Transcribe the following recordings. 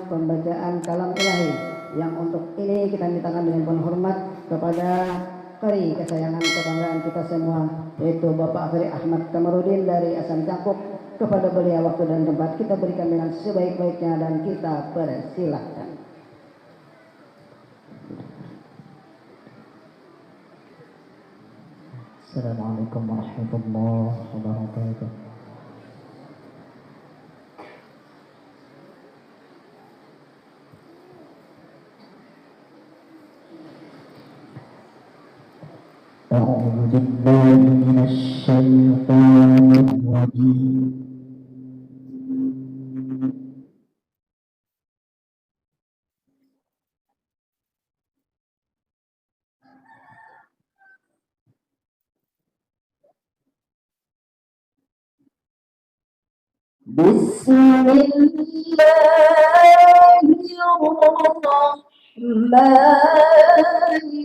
pembacaan kalam ilahi yang untuk ini kita mintakan dengan penuh hormat kepada kari kesayangan kebanggaan kita semua, yaitu Bapak Akri Ahmad Kamarudin dari Asam Cangkuk. Kepada beliau waktu dan tempat kita berikan dengan sebaik-baiknya dan kita persilahkan. Assalamualaikum warahmatullahi wabarakatuh. أعوذ بالله من الشيطان الرجيم. بسم الله الرحمن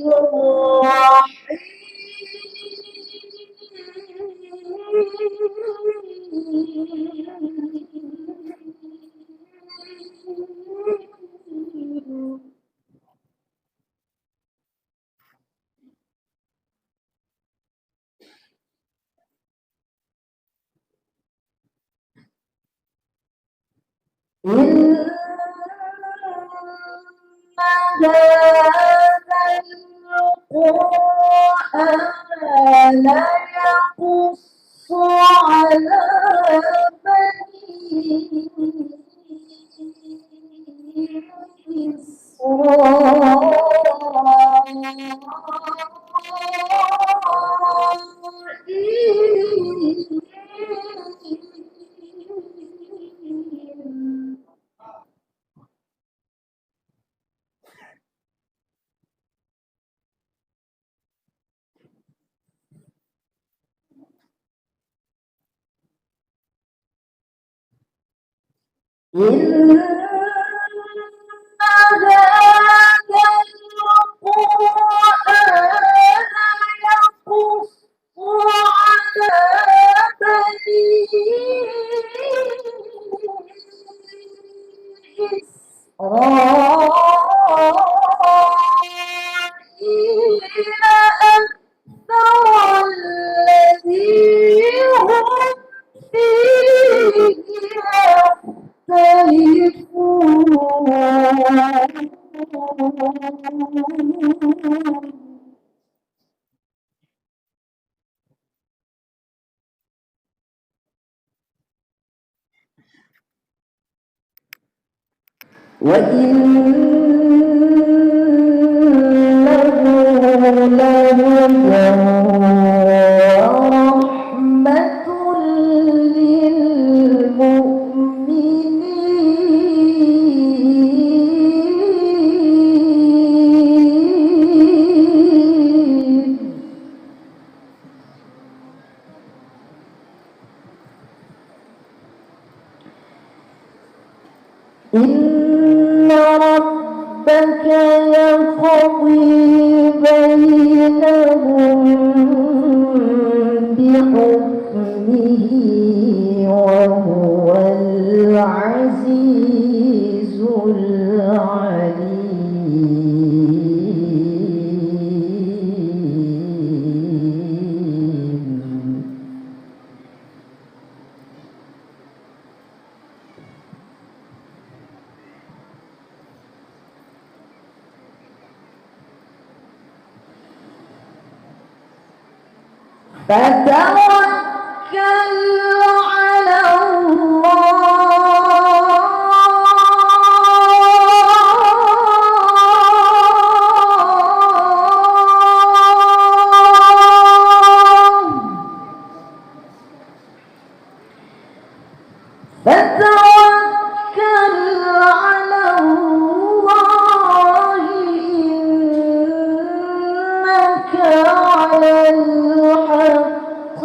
الرحيم. إن هذا القرآن يقص على بني إن هذا القرآن يقص على بني إسرائيل أكثر الذي هم فيه إن ربك يقضي بينهم بحكمه وهو العزيز العليم. فتوكل على الله إنك على الحق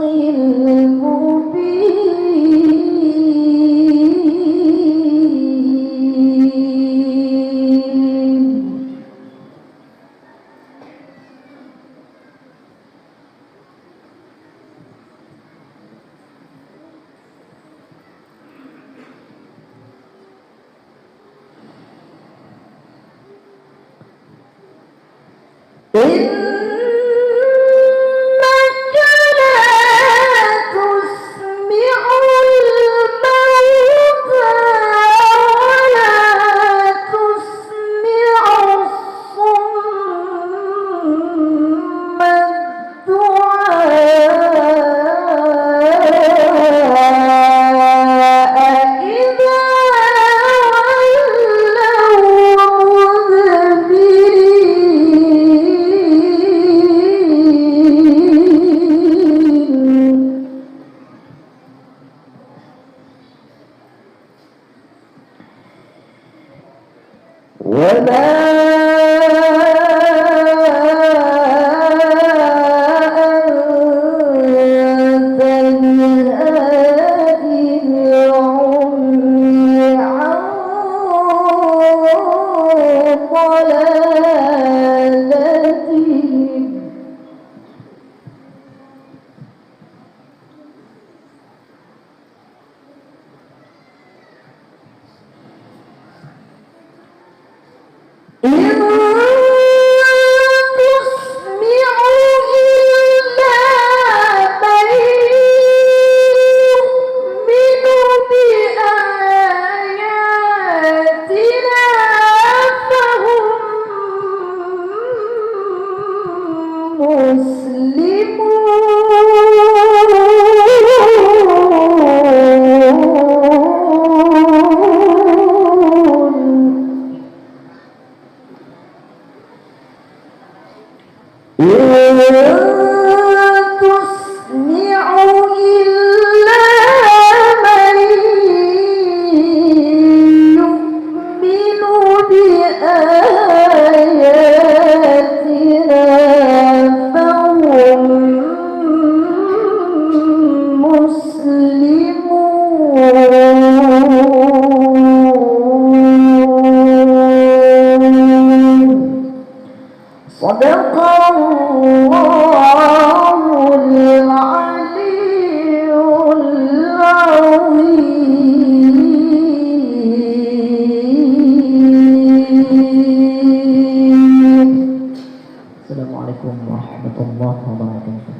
Assalamualaikum warahmatullahi wabarakatuh.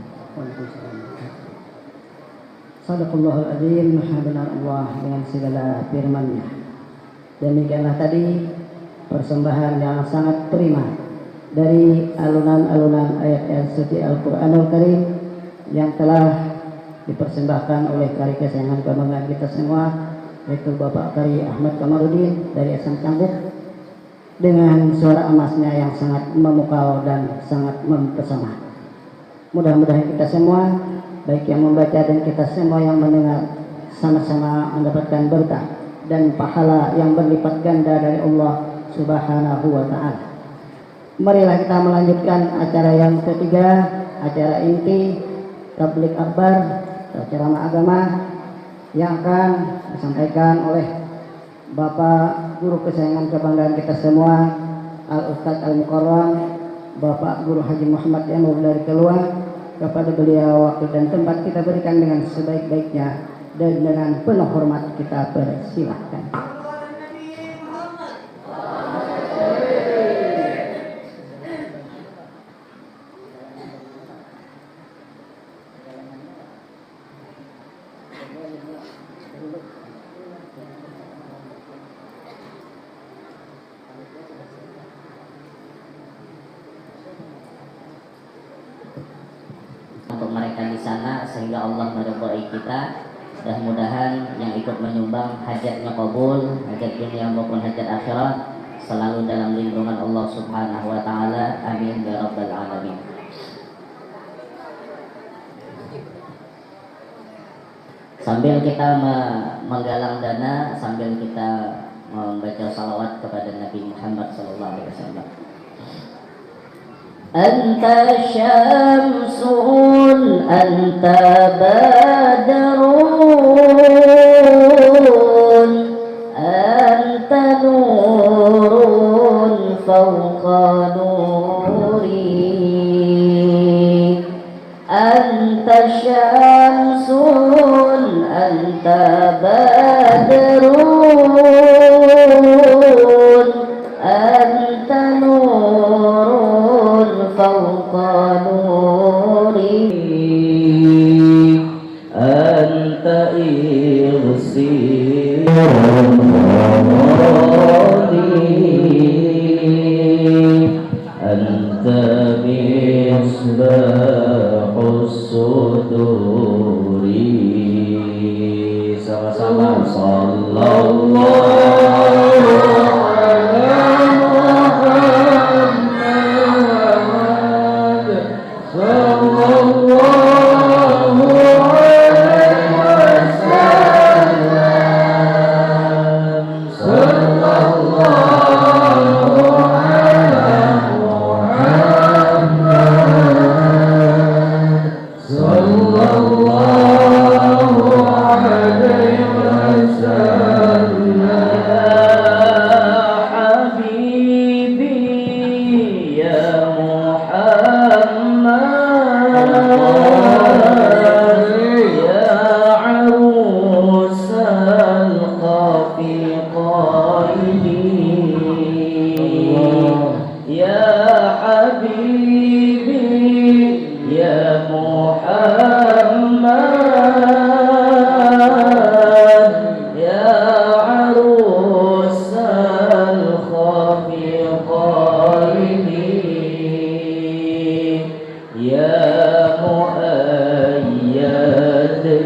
Sadaqallahul azim, benar Allah dengan segala firman-Nya. Demikianlah tadi persembahan yang sangat prima dari alunan-alunan ayat-ayat suci Al-Qur'anul Karim yang telah dipersembahkan oleh kari kesayangan kebanggaan kita semua, yaitu Bapak Kari Ahmad Kamarudin dari Asam Cangkup, dengan suara emasnya yang sangat memukau dan sangat mempesona. Mudah-mudahan kita semua, baik yang membaca dan kita semua yang mendengar, sama-sama mendapatkan berkah dan pahala yang berlipat ganda dari Allah Subhanahu wa Ta'ala. Marilah kita melanjutkan acara yang ketiga, acara inti tabligh akbar atau ceramah agama yang akan disampaikan oleh Bapak Guru kesayangan kebanggaan kita semua, Al-Ustadz Al-Mukarram, Bapak Guru Haji Muhammad Yanur dari Keluar. Kepada beliau waktu dan tempat kita berikan dengan sebaik-baiknya dan dengan penuh hormat kita persilahkan. Untuk mereka di sana sehingga Allah meridhai kita. Mudah-mudahan yang ikut menyumbang hajatnya kabul, hajat dunia maupun hajat akhirat selalu dalam lindungan Allah Subhanahu wa Ta'ala. Amin ya rabbal alamin. Sambil kita menggalang dana, sambil kita membaca salawat kepada Nabi Muhammad SAW. Anta syamsun, anta badrun, anta nurun fawqa nuri. Anta syamsun, anta badrun, anta nurun fawqa يا حبيبي يا محمد يا عروس الخفيقين يا مؤيد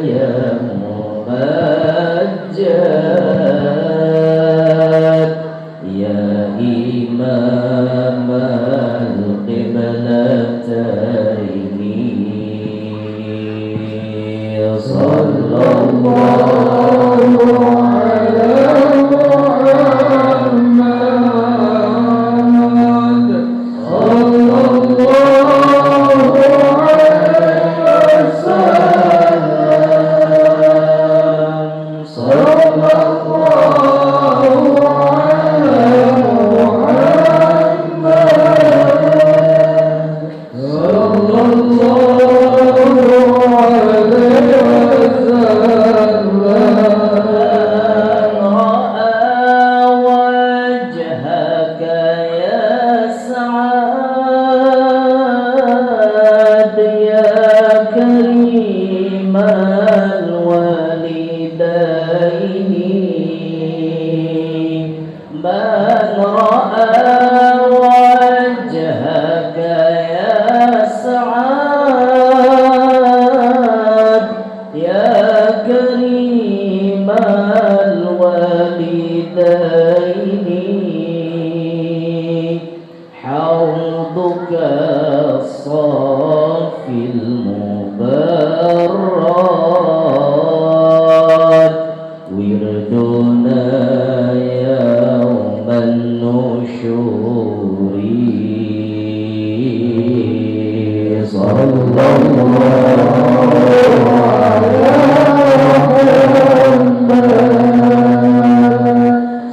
يا ممجد يا إمام القبلتين صلى الله على محمد صلى الله عليه وسلم صلى الله على محمد صلى الله عليه وسلم رأى وجهك يا سعاد يا كريم الوالدين من رأى وجهك يا سعاد يا كريم الوالدين حوضك الصافي المبرد وردنا يوم النشور صلى الله على محمد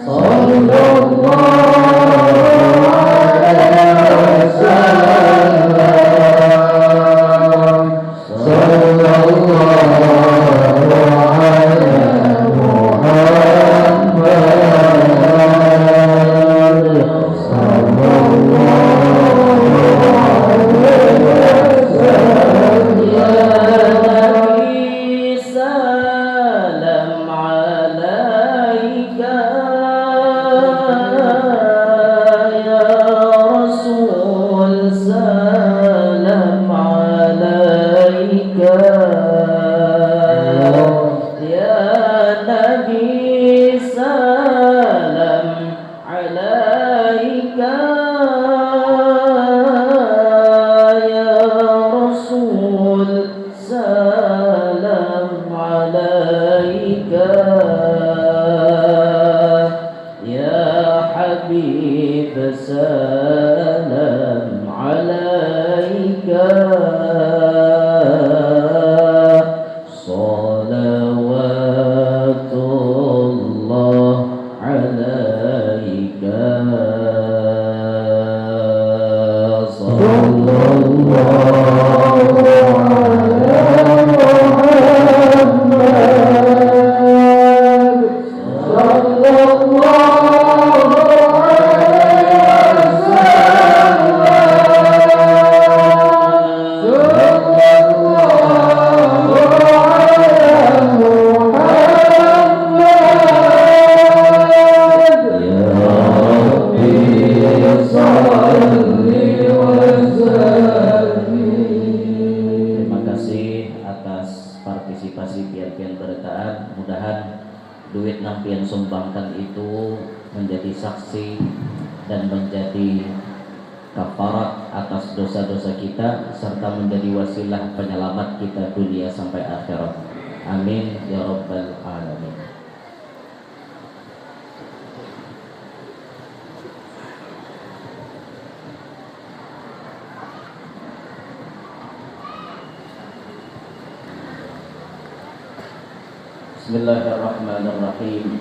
صلى الله عليه وسلم صلى الله على محمد صلى الله عليه وسلم يا نبي سلام عليك يا رسول سلام عليك يا نبي سلام عليك يا رسول سلام عليك يا حبيب سلام عليك صلوات الله عليك صلى الله على محمد صلى الله عليه Terima kasih atas partisipasi pian-pian bertaan. Mudahan duit yang pian sumbangkan itu menjadi saksi dan menjadi kafarat atas dosa-dosa kita serta menjadi wasilah penyelamat kita dunia sampai akhirat. Amin ya rabbal alamin. Bismillahirrahmanirrahim.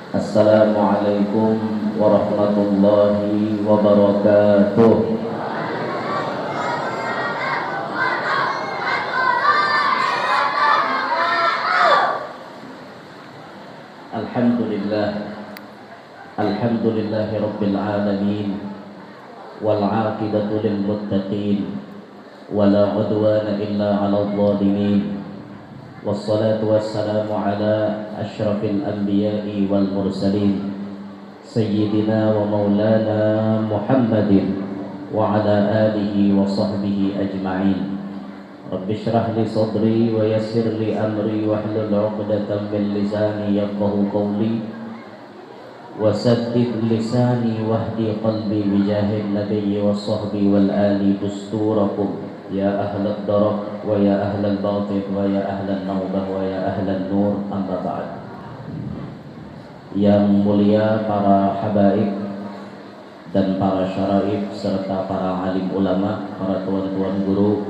Assalamualaikum warahmatullahi wabarakatuh. Alhamdulillah Alhamdulillahi Rabbil Alamin. Wal aqibatu lil muttaqin. Wala udwana illa 'alal zalimin. Wassalatu wassalamu ala asyrafil anbiya'i wal mursalin Sayyidina wa maulana Muhammadin wa ala alihi wa sahbihi ajma'in. Rabbi shrah li sadri wa yassir li amri wahlul 'uqdatam min lisani yafqahu qawli wasaddid lisani wahdi qalbi bijahid nabiyyi wa sahbi wal ali dusturakum ya ahlad darak wa ya ahlal batin wa ya ahlan naubah wa ya ahlan nur, amma ba'd. Yang mulia para habaib dan para syaraib serta para alim ulama, para tuan-tuan guru,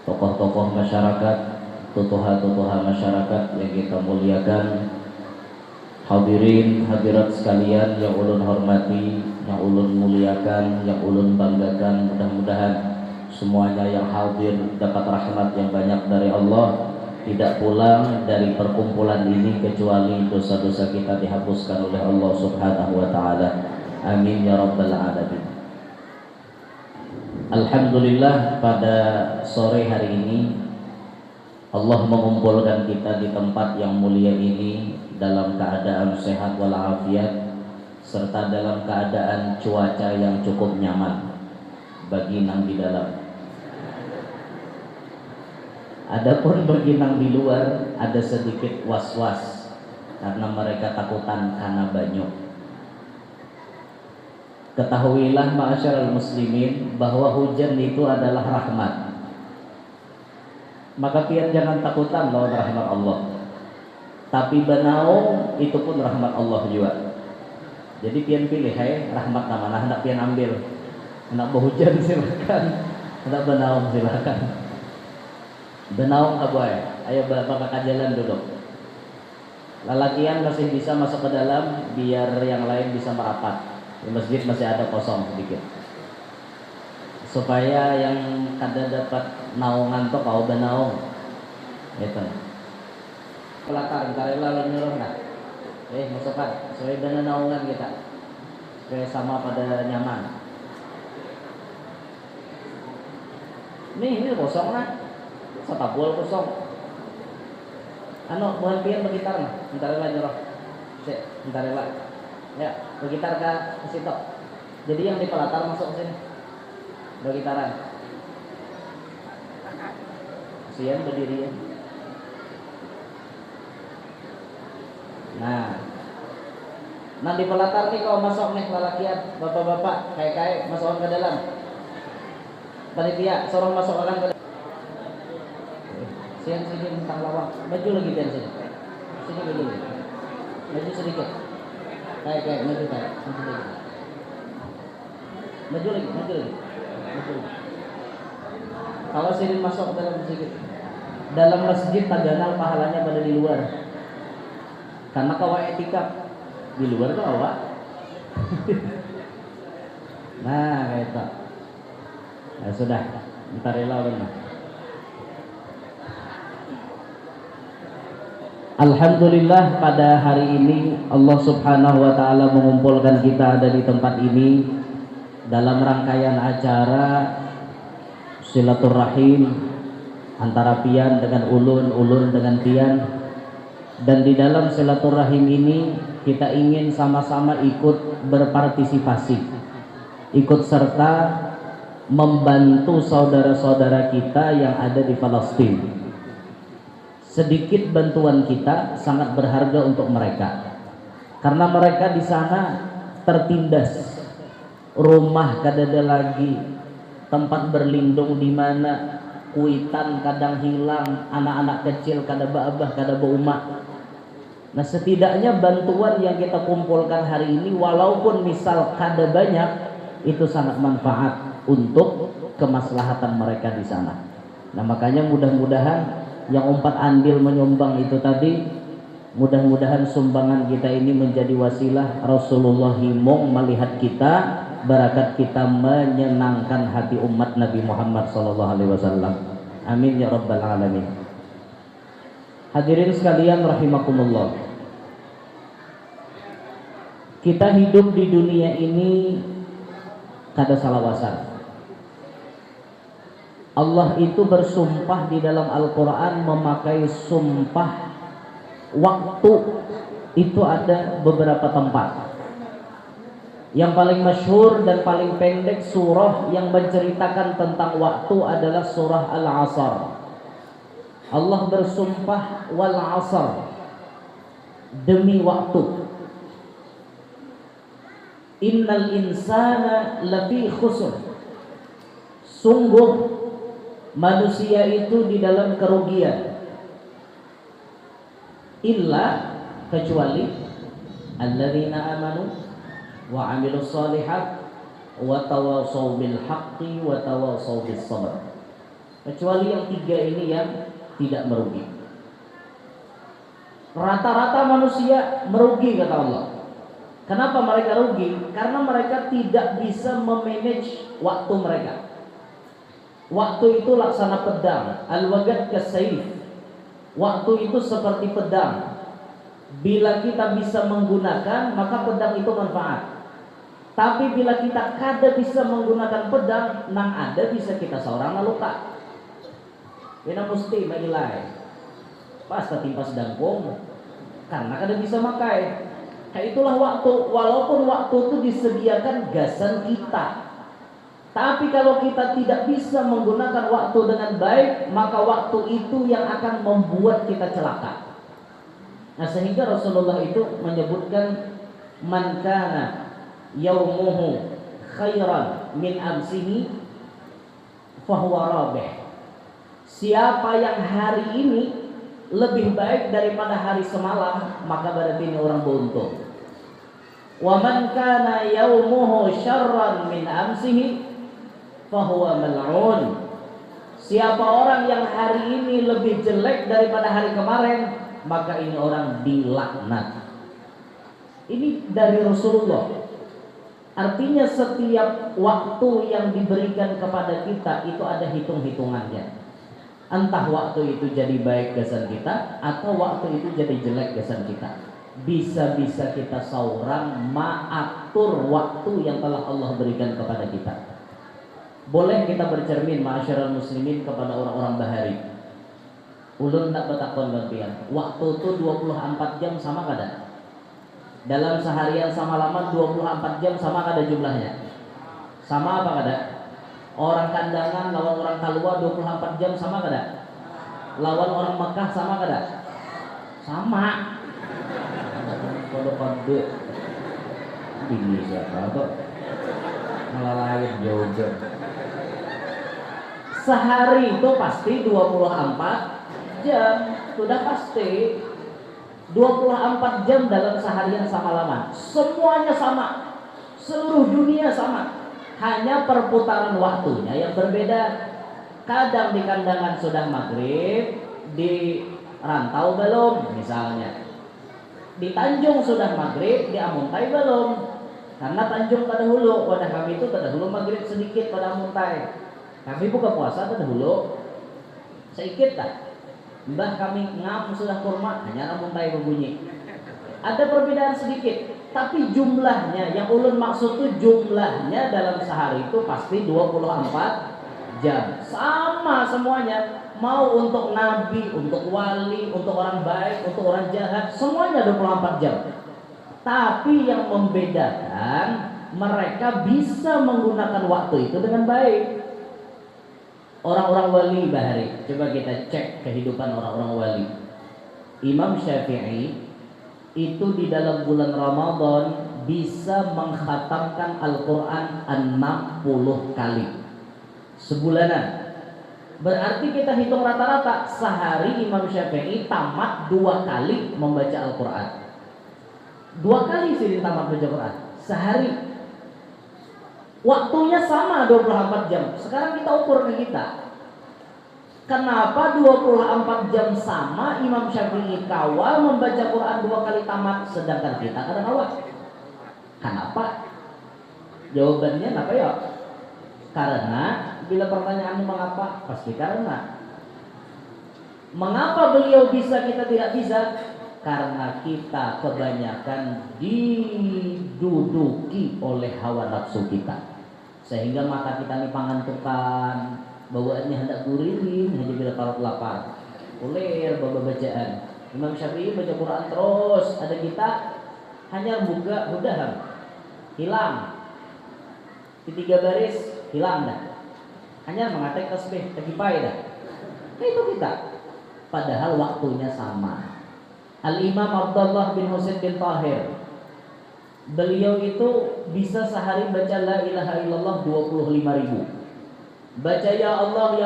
tokoh-tokoh masyarakat, tutuha-tutuha masyarakat yang kita muliakan, hadirin hadirat sekalian yang ulun hormati, yang ulun muliakan, yang ulun banggakan. Mudah-mudahan semuanya yang hadir dapat rahmat yang banyak dari Allah, tidak pulang dari perkumpulan ini kecuali dosa-dosa kita dihapuskan oleh Allah Subhanahu wa taala. Amin ya rabbal alamin. Alhamdulillah, pada sore hari ini Allah mengumpulkan kita di tempat yang mulia ini dalam keadaan sehat walafiat serta dalam keadaan cuaca yang cukup nyaman bagi nang di dalam. Adapun bagi nang di luar ada sedikit was-was karena mereka takutan karena banyu. Ketahuilah ma'asyiral muslimin bahwa hujan itu adalah rahmat. Maka pian jangan takutan lawan rahmat Allah. Tapi banaung itu pun rahmat Allah juga. Jadi pian pilih, hai rahmat mana hendak pian ambil. Hendak berhujan silakan, hendak banaung silakan. Banaung aboy, ayo bapak jalan duduk. Lalakian masih bisa masuk ke dalam biar yang lain bisa merapat. Di masjid masih ada kosong sedikit. Supaya yang kada dapat naungan tuh kau banaung. Itu. Pelakar entar lalu nyuruh nak. Masukkan supaya dana naungan kita. Supaya sama pada nyaman. Ini kosong nak. Satapul kosong. Bukan pian bergitar nah. Entar lah nyuruh. Entar lah. Ya, bergitar ke situ. Jadi yang di pelatar masuk ke sini. Bergitaran. Sian berdiri ya. Nah di pelatar nih kau masuk nih lalakian, bapak-bapak, kayak masuk ke dalam. Panitia, sorong masuk ke dalam. Sian sini tentang lawak, maju lagi dan sini. Sini dulu. Maju sedikit. Kayak maju kayak. Maju lagi. Kalau sini masuk ke dalam sedikit. Dalam masjid taganal pahalanya pada di luar. Karena kau etika di luar tuh awak. Nah, kayak itu. Nah, sudah, bentar rela benar. Alhamdulillah, pada hari ini Allah Subhanahu wa taala mengumpulkan kita ada di tempat ini dalam rangkaian acara silaturahim antara pian dengan ulun, ulun dengan pian. Dan di dalam silaturahim ini kita ingin sama-sama ikut berpartisipasi, ikut serta membantu saudara-saudara kita yang ada di Palestina. Sedikit bantuan kita sangat berharga untuk mereka, karena mereka di sana tertindas, rumah kadada lagi, tempat berlindung di mana, kuitan kadang hilang, anak-anak kecil kada baabah kada baumak. Nah, setidaknya bantuan yang kita kumpulkan hari ini walaupun misal kada banyak, itu sangat manfaat untuk kemaslahatan mereka di sana. Nah, makanya mudah-mudahan yang umpat andil menyumbang itu tadi, mudah-mudahan sumbangan kita ini menjadi wasilah Rasulullah himong melihat kita, barakat kita menyenangkan hati umat Nabi Muhammad SAW. Amin ya rabbal alamin. Hadirin sekalian rahimakumullah. Kita hidup di dunia ini kada salawasan. Allah itu bersumpah di dalam Al-Quran memakai sumpah waktu. Itu ada beberapa tempat. Yang paling masyhur dan paling pendek surah yang menceritakan tentang waktu adalah surah Al-Asr. Allah bersumpah wal asr, demi waktu. Innal insana lafi khusr. Sungguh manusia itu di dalam kerugian. Illa, kecuali alladzina amanu wa amilus shalihat wa tawassaw bil haqqi wa tawassaw bis sabr. Kecuali yang tiga ini yang tidak merugi. Rata-rata manusia merugi kata Allah. Kenapa mereka rugi? Karena mereka tidak bisa memanage waktu mereka. Waktu itu laksana pedang, al-wagad kasayf. Waktu itu seperti pedang. Bila kita bisa menggunakan, maka pedang itu manfaat. Tapi bila kita kada bisa menggunakan pedang, nang ada bisa kita seorang luka. Kita mesti menilai. Pas ketimpa sedangkung, karena kada bisa makai. Kayak itulah waktu. Walaupun waktu itu disediakan gasan kita, tapi kalau kita tidak bisa menggunakan waktu dengan baik, maka waktu itu yang akan membuat kita celaka. Nah, sehingga Rasulullah itu menyebutkan man kana yaumuhu khairan min amsihi fahuwa rabih. Siapa yang hari ini lebih baik daripada hari semalam, maka berarti ini orang beruntung. Wa man kana yaumuhu syarran min amsihi fahuwa mal'un. Siapa orang yang hari ini lebih jelek daripada hari kemarin, maka ini orang dilaknat. Ini dari Rasulullah. Artinya setiap waktu yang diberikan kepada kita itu ada hitung-hitungannya. Entah waktu itu jadi baik gasan kita, atau waktu itu jadi jelek gasan kita. Bisa-bisa kita seorang maatur waktu yang telah Allah berikan kepada kita. Boleh kita bercermin ma'asyiral muslimin kepada orang-orang bahari. Ulun tak bertakon bantian. Waktu itu 24 jam sama kada? Dalam seharian sama lama 24 jam sama kada jumlahnya? Sama apa kada? Orang kandangan lawan orang Kalua 24 jam sama kada? Lawan orang Mekah sama kada? Sama. Kalau kode ini siapa tuh? Malah lain juga. Sehari itu pasti 24 jam. Sudah pasti 24 jam dalam seharian sama lama. Semuanya sama. Seluruh dunia sama. Hanya perputaran waktunya yang berbeda. Kadang di kandangan sudah maghrib, di rantau belum misalnya. Di Tanjung sudah maghrib, di Amuntai belum. Karena Tanjung terdahulu, pada kami itu terdahulu maghrib sedikit pada Amuntai. Kami buka puasa terdahulu sedikit tak. Mbah kami ngap sudah kurma, hanya Amuntai berbunyi. Ada perbedaan sedikit, tapi jumlahnya yang ulun maksud itu jumlahnya dalam sehari itu pasti 24 jam. Sama semuanya. Mau untuk nabi, untuk wali, untuk orang baik, untuk orang jahat, semuanya 24 jam. Tapi yang membedakan mereka bisa menggunakan waktu itu dengan baik. Orang-orang wali bahari, coba kita cek kehidupan orang-orang wali. Imam Syafi'i itu di dalam bulan Ramadan bisa mengkhatamkan Al-Quran 60 kali sebulanan. Berarti kita hitung rata-rata sehari Imam Syafi'i tamat 2 kali membaca Al-Quran. 2 kali sih tamat baca Quran sehari. Waktunya sama 24 jam. Sekarang kita ukur ke kita. Kenapa 24 jam sama Imam Syafi'i kawal membaca Quran 2 kali tamat, sedangkan kita kadang kawal? Kenapa? Jawabannya apa ya? Karena bila pertanyaanmu mengapa, pasti karena. Mengapa beliau bisa kita tidak bisa? Karena kita kebanyakan diduduki oleh hawa nafsu kita, sehingga mata kita ini pangantukan, bawaannya hendak guririn hanya bila parut lapar, ulir bawa bacaan. Imam Syafi'i baca Quran terus, ada kita hanya buka udah hilang di 3 baris, hilang dah, hanya mengatek tasbih tegipai dah. Itu kita, padahal waktunya sama. Al-Imam Abdullah bin Husain bin Tahir, beliau itu bisa sehari baca la ilaha illallah 25.000, baca ya Allah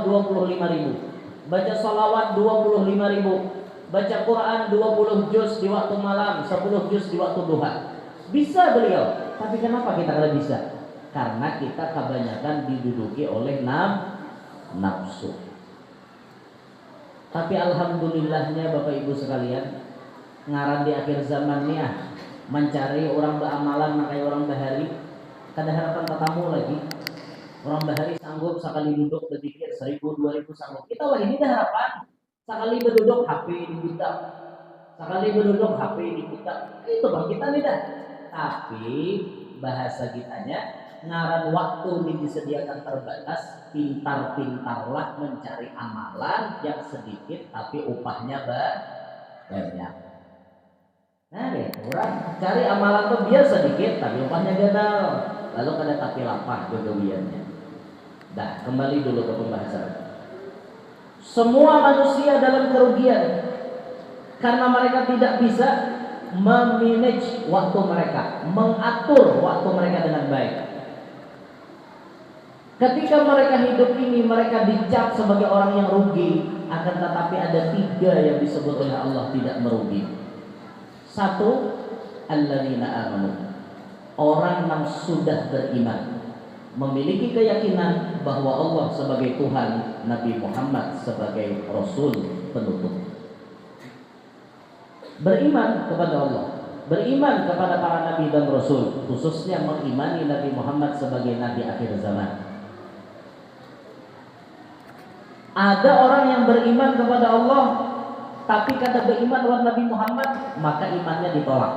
25.000, baca salawat 25.000, baca Quran 20 juz di waktu malam, 10 juz di waktu duha. Bisa beliau. Tapi kenapa kita tidak bisa? Karena kita kebanyakan diduduki oleh nafsu. Tapi alhamdulillahnya Bapak Ibu sekalian, ngaran di akhir zaman nih mencari orang beramalan makanya orang bahari, kada harapan tetamu lagi. Orang bahari sanggup sekali duduk berpikir 1.000 2.000 sanggup. Kita wah ini dah harapan. Sekali berduduk HP dibuka, sekali berduduk HP dibuka. Itu bang kita nih dah. Tapi bahasa kitanya ngaran waktu ini disediakan terbatas. Pintar-pintarlah mencari amalan yang sedikit tapi upahnya banyak. Nah deh, orang cari amalan tuh biar sedikit tapi upahnya gagal. Lalu kada tapi lapar kegawiannya. Dah kembali dulu ke pembahasan. Semua manusia dalam kerugian karena mereka tidak bisa memanage waktu mereka, mengatur waktu mereka dengan baik. Ketika mereka hidup ini, mereka dicap sebagai orang yang rugi, akan tetapi ada 3 yang disebut oleh Allah tidak merugi. 1, alladzina amanu, orang yang sudah beriman, memiliki keyakinan bahwa Allah sebagai Tuhan, Nabi Muhammad sebagai Rasul penutup. Beriman kepada Allah, beriman kepada para Nabi dan Rasul, khususnya mengimani Nabi Muhammad sebagai Nabi akhir zaman. Ada orang yang beriman kepada Allah, tapi kata beriman kepada Nabi Muhammad, maka imannya ditolak.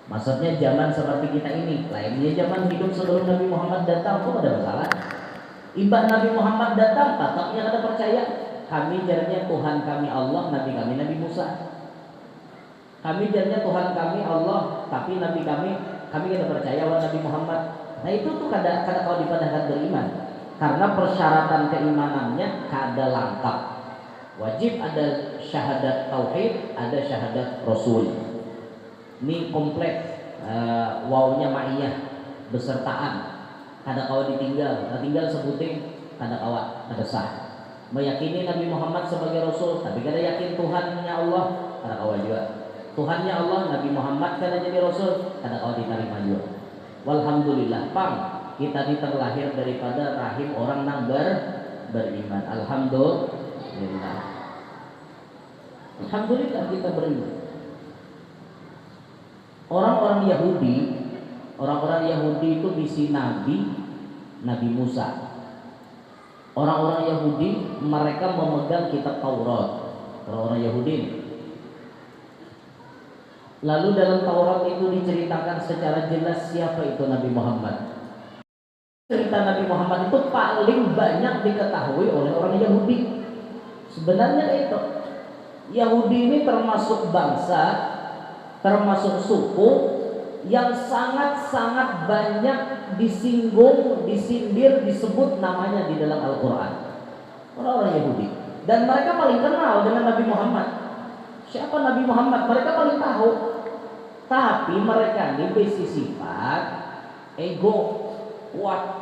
Maksudnya zaman seperti kita ini, lainnya zaman hidup sebelum Nabi Muhammad datang pun ada masalah. Ibadah Nabi Muhammad datang, tatapnya ada percaya. Kami jarnya Tuhan kami Allah, Nabi kami Nabi Musa. Kami jarnya Tuhan kami Allah, tapi Nabi kami tidak percaya kepada Nabi Muhammad. Nah itu tuh kada kalau dipadahkan beriman, karena persyaratan keimanannya kada lengkap. Wajib ada syahadat tauhid, ada syahadat Rasul. Ini komplit, wawnya ma'iyah, besertaan. Kada kawa ditinggal, tinggal sebuting, kada kawa, kada sah. Meyakini Nabi Muhammad sebagai Rasul, tapi kada yakin Tuhannya Allah, kada kawa juga. Tuhannya Allah, Nabi Muhammad kada jadi Rasul, kada kawa diterima juga. Walhamdulillah, kita ini terlahir daripada rahim orang yang beriman. Alhamdulillah. Alhamdulillah kita beriman. Orang-orang Yahudi itu bisi Nabi Musa. Orang-orang Yahudi mereka memegang kitab Taurat. Orang-orang Yahudi. Lalu dalam Taurat itu diceritakan secara jelas siapa itu Nabi Muhammad. Cerita Nabi Muhammad itu paling banyak diketahui oleh orang Yahudi. Sebenarnya itu Yahudi ini termasuk bangsa, termasuk suku yang sangat-sangat banyak disinggung, disindir, disebut namanya di dalam Al-Quran. Orang-orang Yahudi. Dan mereka paling kenal dengan Nabi Muhammad. Siapa Nabi Muhammad? Mereka paling tahu. Tapi mereka ini besi sifat ego, kuat.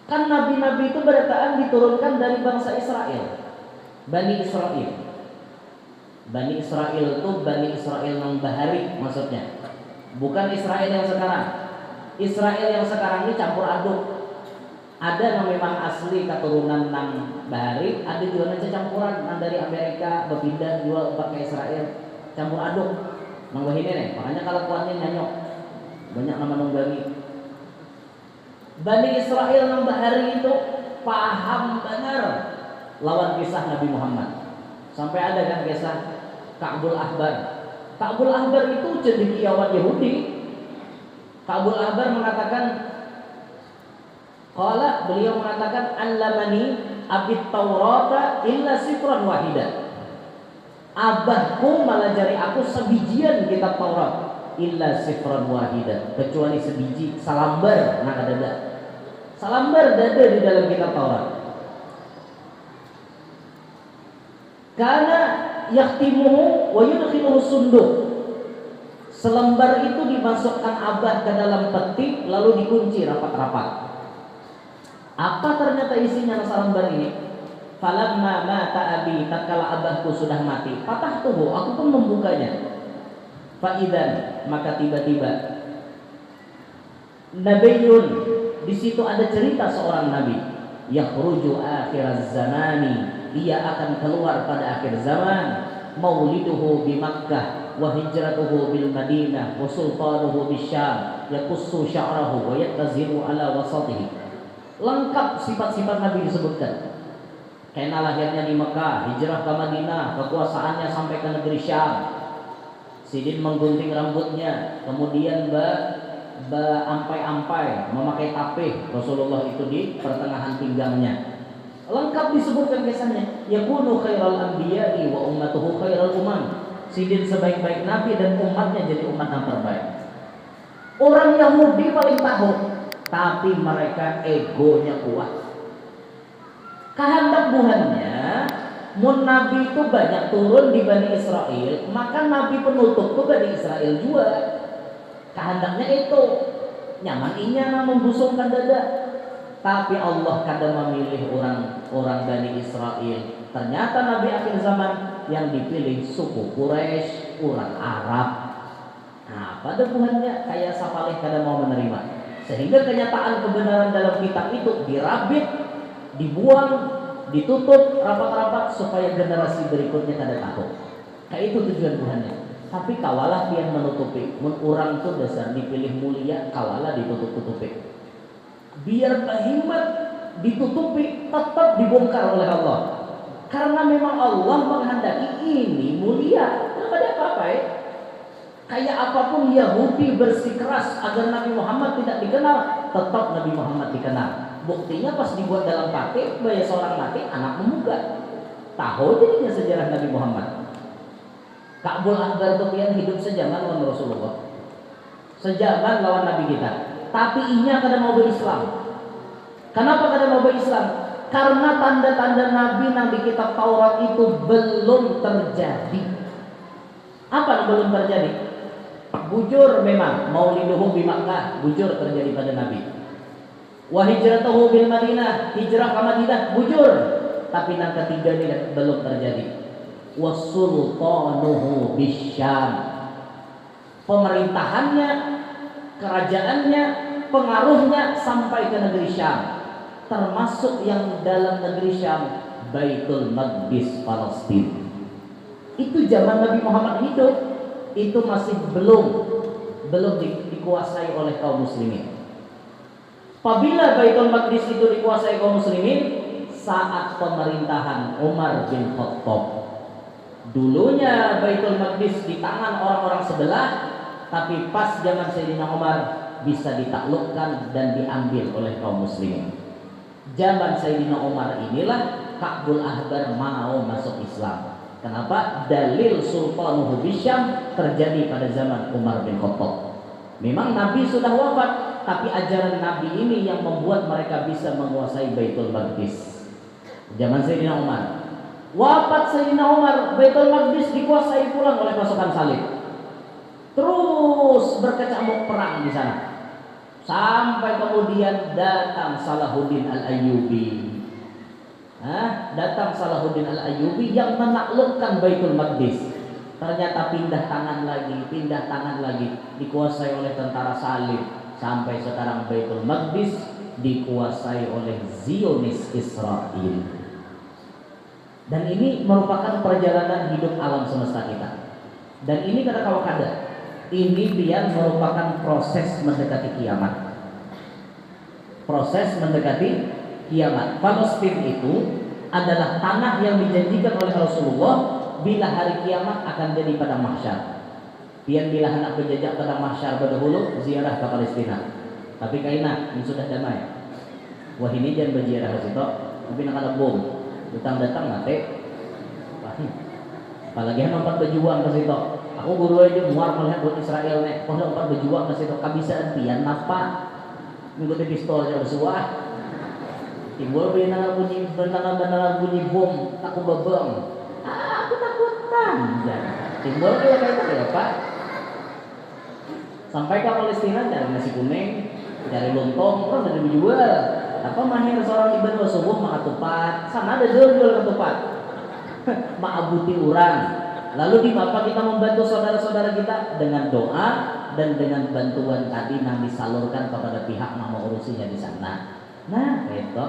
Kan nabi-nabi itu beritaan diturunkan dari bangsa Israel, Bani Israel. Bani Israel itu Bani Israel yang bahari maksudnya, bukan Israel yang sekarang. Israel yang sekarang ini campur aduk. Ada yang memang asli keturunan nang bahari, ada juga yang campuran nang dari Amerika berpindah juga pakai Israel, campur aduk. Nang bahini nih, makanya kalau kuatnya nyanyok banyak nama nunggangi. Bani Israel nang bahari itu paham benar lawan kisah Nabi Muhammad. Sampai ada kan kisah Ka'bul Ahbar. Ka'bul Ahbar itu cendekiawan Yahudi. Ka'bul Ahbar mengatakan, beliau mengatakan, "Allamani abit Taurata illa sifran wahida." Abahku melajari aku sebijian kitab Taurat, illa sifran wahida, kecuali sebiji salambar dada. Salambar dada di dalam kitab Taurat. Karena yaktimuhu wa yudkhiluhu sunduk. Selembar itu dimasukkan abah ke dalam peti lalu dikunci rapat-rapat. Apa ternyata isinya selembar ini? Falamma mata abi, tatkala abahku sudah mati, fatahtuhu, aku pun membukanya. Faidan, maka tiba-tiba Nabiun, di situ ada cerita seorang nabi, yakhruju akhiraz zamani, dia akan keluar pada akhir zaman, mauliduhu bi Makkah wa hijratuhu bil Madinah wa sultanuhu bisyam, yakussu sya'rahu wa yattazimu ala wasatihi. Lengkap sifat-sifat Nabi disebutkan. Karena lahirnya di Mekah, hijrah ke Madinah, kekuasaannya sampai ke negeri Syam. Sidin menggunting rambutnya, kemudian ampai-ampai, memakai tapih Rasulullah itu di pertengahan pinggangnya. Lengkap disebutkan kisahnya. Yakunu khairal anbiya'i wa ummatuhu khairal umam. Sidin sebaik-baik nabi dan umatnya jadi umat yang terbaik. Orang Yahudi paling tahu, tapi mereka egonya kuat. Kehendak Tuhannya, mun nabi itu banyak turun di Bani Israel, maka nabi penutup itu Bani Israel juga. Kehendaknya itu nyaman inya membusungkan dada. Tapi Allah kadang memilih orang Bani Israel. Ternyata nabi akhir zaman yang dipilih suku Quraisy, orang Arab. Nah, pada Tuhannya kayak sapalih kadang mau menerima. Sehingga kenyataan kebenaran dalam kitab itu dirabit, dibuang, ditutup rapat-rapat supaya generasi berikutnya kada tahu. Kayak itu tujuan Tuhannya. Tapi kawalah yang menutupi. Mun orang itu dasar dipilih mulia, kawalah ditutup-tutupi. Biar kehimat ditutupi, tetap dibongkar oleh Allah. Karena memang Allah menghendaki ini mulia. Tidak ada apa-apa ya. Kayak apapun Yahudi bersikeras agar Nabi Muhammad tidak dikenal, tetap Nabi Muhammad dikenal. Buktinya pas dibuat dalam peti, bayi seorang mati, anak memuka. Tahu jadinya sejarah Nabi Muhammad. Ka'bul Ahbar itu yang hidup sejaman lawan Rasulullah, sejaman lawan Nabi kita. Tapi inya kada mau berislam. Kenapa kada mau berislam? Karena tanda-tanda Nabi yang di kitab Taurat itu belum terjadi. Apa yang belum terjadi? Bujur memang, mauliduhu bi Makkah, bujur terjadi pada Nabi. Wa hijratuhu bil Madinah, hijrah ke Madinah, bujur. Tapi yang ketiga ini belum terjadi. Wa sultanuhu bisyam, pemerintahannya, kerajaannya, pengaruhnya sampai ke negeri Syam. Termasuk yang dalam negeri Syam, Baitul Maqdis Palestina. Itu zaman Nabi Muhammad hidup, itu masih belum dikuasai oleh kaum muslimin. Apabila Baitul Maqdis itu dikuasai kaum muslimin saat pemerintahan Umar bin Khattab. Dulunya Baitul Maqdis di tangan orang-orang sebelah, tapi pas zaman Sayyidina Umar bisa ditaklukkan dan diambil oleh kaum muslimin. Zaman Sayyidina Umar inilah Ka'bul Ahbar mau masuk Islam. Kenapa? Dalil Sultanuhu Bisyam terjadi pada zaman Umar bin Khattab. Memang Nabi sudah wafat, tapi ajaran Nabi ini yang membuat mereka bisa menguasai Baitul Maqdis. Zaman Sayyidina Umar. Wafat Sayyidina Umar, Baitul Maqdis dikuasai pulang oleh pasukan salib. Terus berkecamuk perang di sana. Sampai kemudian datang Salahuddin Al-Ayyubi. Datang Salahuddin Al-Ayyubi yang menaklukkan Baitul Maqdis. Ternyata pindah tangan lagi, dikuasai oleh tentara salib. Sampai sekarang Baitul Maqdis dikuasai oleh Zionis Israel. Dan ini merupakan perjalanan hidup alam semesta kita. Dan ini kata kalau kada, ini biar merupakan proses mendekati kiamat. Proses mendekati kiamat. Palestina itu adalah tanah yang dijanjikan oleh Rasulullah bila hari kiamat akan jadi pada mahsyar. Pian bila hendak berjejak pada mahsyar berdahulu ziarah ke Palestina. Tapi kaina yang sudah damai. Wah ini jangan berziarah ke situ. Tapi nak ada bom. Datang mati. Apalagi yang empat berjuang ke situ. Aku guru aja muar melihat buat Israel nek. Kalau empat berjuang ke situ kabisaan pian napa? Mengikuti pistol aja bersuah. Timbul benar bunyi bom. Aku babang. Aku takutan. Timbul kayak itu ya Pak. Sampai ke Palestina cari nasi kuning, cari lontong, orang dari dijual. Apa mahir seorang ibadah subuh makan tupat, sana ada jual ketupat. Maabuti orang. Lalu di bapak kita membantu saudara-saudara kita dengan doa dan dengan bantuan tadi yang disalurkan kepada pihak yang mau urusinya di sana. Nah, itu.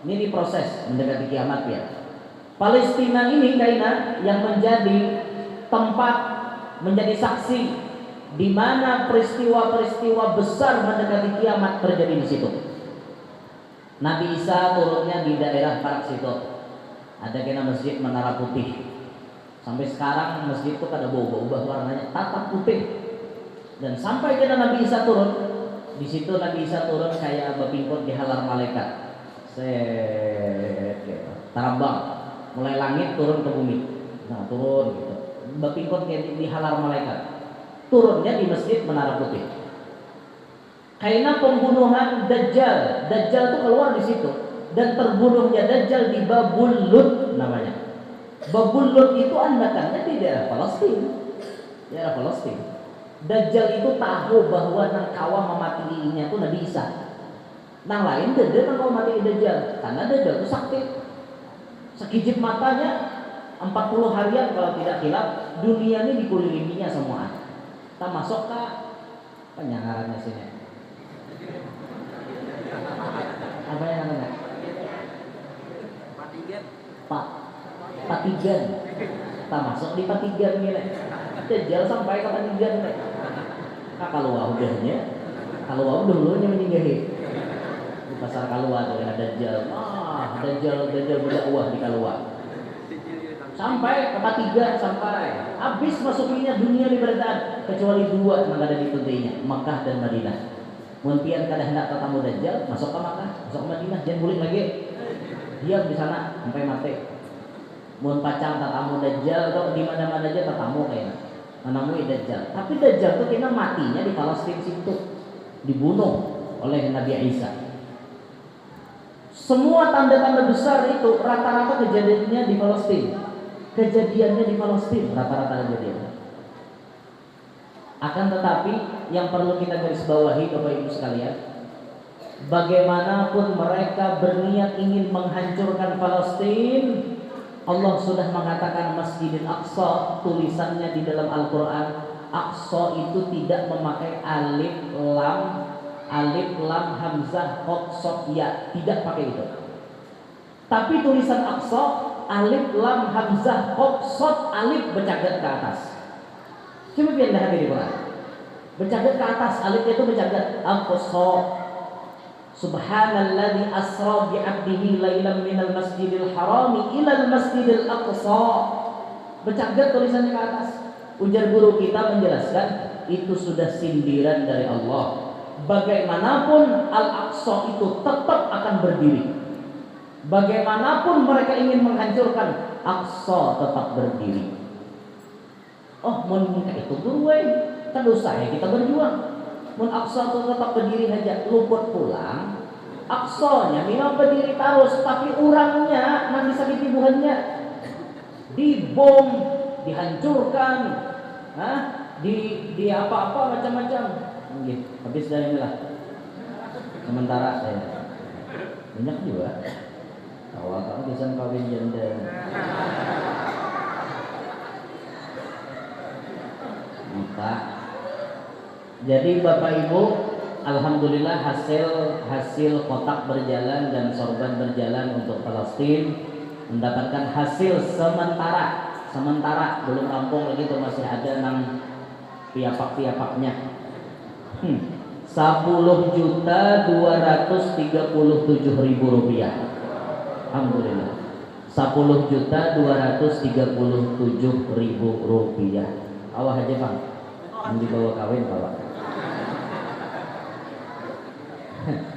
Ini diproses mendekati kiamat ya. Palestina ini kaina yang menjadi tempat menjadi saksi di mana peristiwa-peristiwa besar mendekati kiamat terjadi di situ. Nabi Isa turunnya di daerah Parak situ. Ada kena masjid Menara Putih. Sampai sekarang masjid itu kada berubah warnanya tatap putih. Dan sampai kena Nabi Isa turun, di situ Nabi Isa turun kayak bapingkot di halar malaikat. Tarabang mulai langit turun ke bumi. Nah, turun gitu. Bapingkot di halar malaikat. Turunnya di masjid Menara Putih. Karena pembunuhan Dajjal itu keluar di situ dan terbunuhnya Dajjal di Babul Lut namanya. Babul Lut itu andakannya di daerah Palestina. Dajjal itu tahu bahwa nang kawa mematiinya itu Nabi Isa. Nang lain dia nang kawa mati Dajjal karena Dajjal itu sakti. Sekijip matanya 40 harian kalau tidak hilap dunia ini dikelilinginya semua. Kita masuk ke penyangarannya sini. Apa yang namanya? Patigan. Kita masuk di Patigan ini. Dajjal sampai ke Patigan nih. Kalau udahnya, kalau dulunya meninggahi di pasar Kalua tuh ada Dajjal. Dajjal berdakwah di Kalua. Sampai ke Patigan sampai habis masukinya dunia di berdaan kecuali dua yang ada di pentingnya Makkah dan Madinah. Mungkin kada hendak ketemu Dajjal masuk ke Makkah, masuk ke Madinah jangan balik lagi. Diam di sana sampai mati. Mun pacang tatamu Dajjal atau di mana-mana aja tatamu kayaknya. Menemui Dajjal. Tapi Dajjal tuh kena matinya di Palestina situ. Dibunuh oleh Nabi Isa. Semua tanda-tanda besar itu rata-rata kejadiannya di Palestina. Kejadiannya di Palestina rata-rata kejadiannya. Akan tetapi yang perlu kita garis bawahi Bapak Ibu sekalian, bagaimanapun mereka berniat ingin menghancurkan Palestina, Allah sudah mengatakan Masjidil Aqsa, tulisannya di dalam Al-Quran Aqsa itu tidak memakai alif lam hamzah qaf sod ya, tidak pakai itu. Tapi tulisan Aqsa alif lam hamzah qaf sod alif bercagat ke atas. Coba biar dah di Quran. Bercagat ke atas, alifnya itu bercagat Aqsa. Subhanalladzi asra bi 'abdihi lailan minal masjidil harami ilal masjidil aqsa. Bercagat tulisannya ke atas. Ujar guru kita menjelaskan itu sudah sindiran dari Allah. Bagaimanapun Al-Aqsa itu tetap akan berdiri. Bagaimanapun mereka ingin menghancurkan, Aqsa tetap berdiri. Oh, mun itu gue, kan usah ya kita berjuang. Mun Aqsa itu tetap berdiri saja, luput pulang. Aqsanya memang berdiri terus, tapi orangnya nanti sakit ibuhannya. Dibom, dihancurkan, di apa-apa macam-macam. Habis dari inilah. Sementara saya banyak juga. Awal kamu bisa kawin janda. Maka jadi Bapak Ibu, alhamdulillah hasil kotak berjalan dan sorban berjalan untuk Palestina mendapatkan hasil sementara belum rampung lagi tuh, masih ada 6 piapak-piapaknya. 10.237.000 rupiah. Alhamdulillah. 10.237.000 rupiah. Allah aja Bang. Yang dibawa kawin bawa.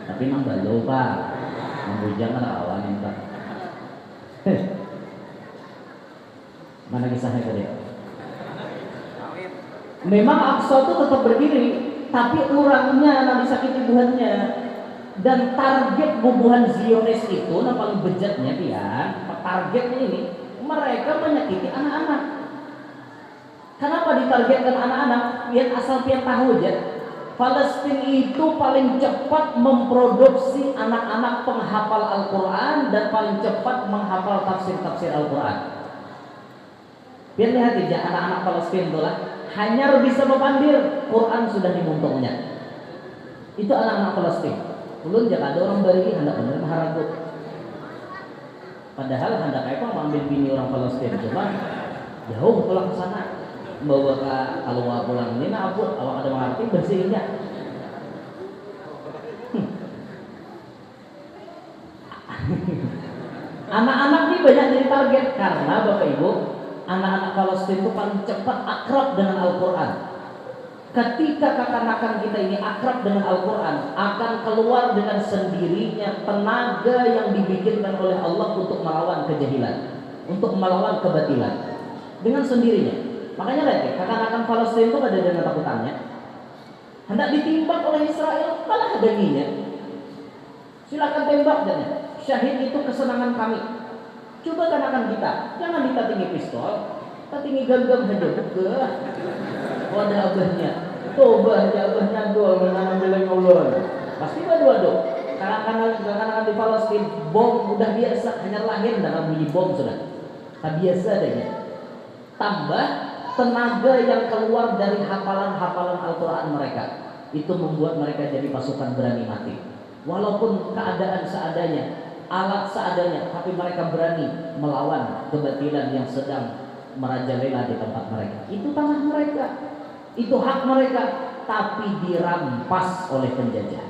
Tapi nambah lupa. Membujang kan awanin Pak. Mana kisahnya tadi? Memang Aqsa itu tetap berdiri, tapi orangnya yang disakiti Tuhannya. Dan target bubuhan Zionis itu, yang paling bejatnya dia, targetnya ini, mereka menyakiti anak-anak. Kenapa ditargetkan anak-anak? Biar asal pian tahu aja, Palestina itu paling cepat memproduksi anak-anak penghafal Al-Quran dan paling cepat menghafal tafsir-tafsir Al-Quran. Biar lihat aja anak-anak Palestina itu lah, hanya bisa memandir, Quran sudah dimuntungnya. Itu anak-anak Palestina. Ulun jangan ada orang bari hendak bener maharagut. Padahal hendak apa mengambil bini orang Palestina, cuma jauh pulang ke sana, bawa ke Alwa pulang ini, nah aku awak ada mengerti bersihnya. Anak-anak ini banyak jadi target karena Bapak Ibu, anak-anak Palestina itu paling cepat akrab dengan Al-Quran. Ketika kekanakan kita ini akrab dengan Al-Quran, akan keluar dengan sendirinya tenaga yang dibikinkan oleh Allah untuk melawan kejahilan, untuk melawan kebatilan dengan sendirinya. Makanya lihat ya, kekanakan Palestina itu ada dengan takutannya, hendak ditimbak oleh Israel, malah ada ininya. Silakan tembak dan syahid itu kesenangan kami. Coba kanakan kita, jangan ditatingi pistol, tatingi gam-gam saja buka. Wadah abahnya, toba aja abahnya dua menanam bilang ulun. Pasti dua-dua. Kadang-kadang di Palestina bom udah biasa, hanya lahir dalam bunyi bom sudah. Tak biasa adanya. Tambah tenaga yang keluar dari hafalan-hafalan Al-Quran mereka, itu membuat mereka jadi pasukan berani mati. Walaupun keadaan seadanya, alat seadanya, tapi mereka berani melawan kebatilan yang sedang merajalela di tempat mereka. Itu tanah mereka, itu hak mereka, tapi dirampas oleh penjajah.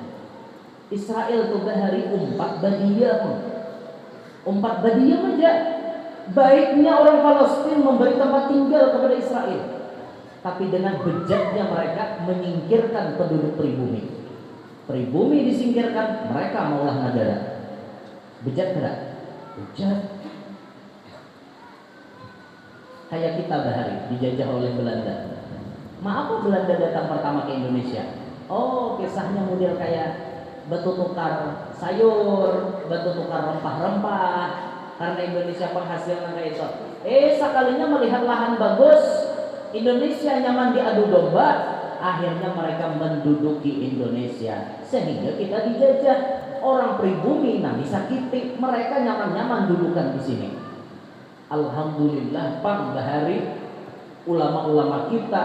Israel tuh hari umpat badiyah aja. Baiknya orang Palestina memberi tempat tinggal kepada Israel, tapi dengan bejatnya mereka menyingkirkan penduduk pribumi. Pribumi disingkirkan, mereka maulah negara. Bejat tidak? Bejat. Kayak kita bahari dijajah oleh Belanda. Maaf Belanda datang pertama ke Indonesia. Oh, kisahnya model kayak batu tukar sayur, batu tukar rempah-rempah, karena Indonesia penghasilnya kayak itu. Sekalinya melihat lahan bagus, Indonesia nyaman diadu domba, akhirnya mereka menduduki Indonesia sehingga kita dijajah. Orang pribumi nah disakiti, mereka nyaman-nyaman dudukan di sini. Alhamdulillah pang bahari ulama-ulama kita,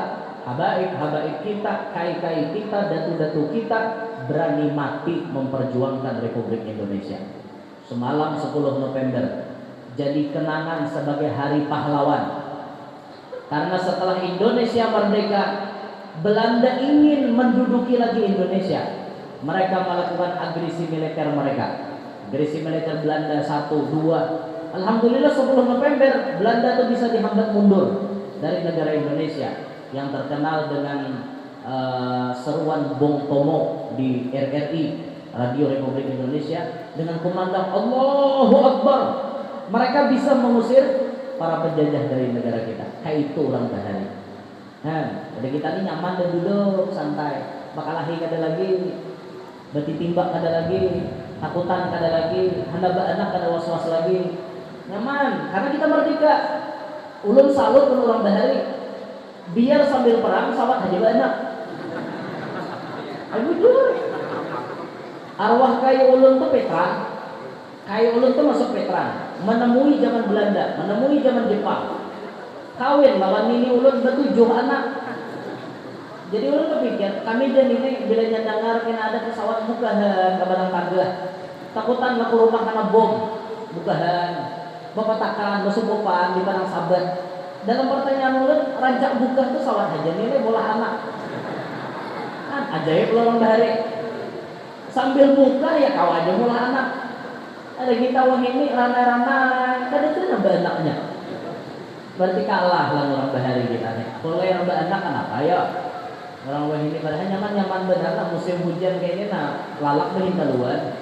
habaib-habaib kita, kai-kai kita, datu-datu kita berani mati memperjuangkan Republik Indonesia. Semalam 10 November jadi kenangan sebagai hari pahlawan. Karena setelah Indonesia merdeka, Belanda ingin menduduki lagi Indonesia. Mereka melakukan agresi militer mereka. Agresi militer Belanda 1, 2. Alhamdulillah 10 November Belanda itu bisa dihambat mundur dari negara Indonesia yang terkenal dengan seruan Bung Tomo di RRI, Radio Republik Indonesia, dengan kumandang Allahu Akbar. Mereka bisa mengusir para penjajah dari negara kita. Kayak itu orang bahari. Nah, jadi kita ini nyaman dan duduk santai. Bakalahi kada lagi, beti timbak kada lagi, takutan kada lagi, hendak anak kada was-was lagi. Nyaman, karena kita merdeka. Ulun salut pun orang bahari. Biar sambil perang sawat haji anak. Ayo jujur. Arwah kayu ulun tuh Petra. Kayu ulun tuh masuk Petra, menemui zaman Belanda, menemui zaman Jepang. Kawin lawan nini ulun ber-7 anak. Jadi ulun berpikir, kami dan ini bila nyandangar kena ada pesawat bukahan ke barang tangga. Takutan laku rumah karena bom. Bukahan. Bapatakan, besupupan di barang sabar. Dalam pertanyaan ulun, rancak buka itu sawat aja nilai bola anak. Kan ajaib orang bahari. Sambil buka ya kau aja mula anak. Ada kita wah ini rana-rana, kada tuh nambah anaknya. Berarti kalah lah orang bahari kita nih. Kalau yang nambah anak kan apa ya? Orang wah ini padahal nyaman benar lah musim hujan kayak gini nah lalak benih keluar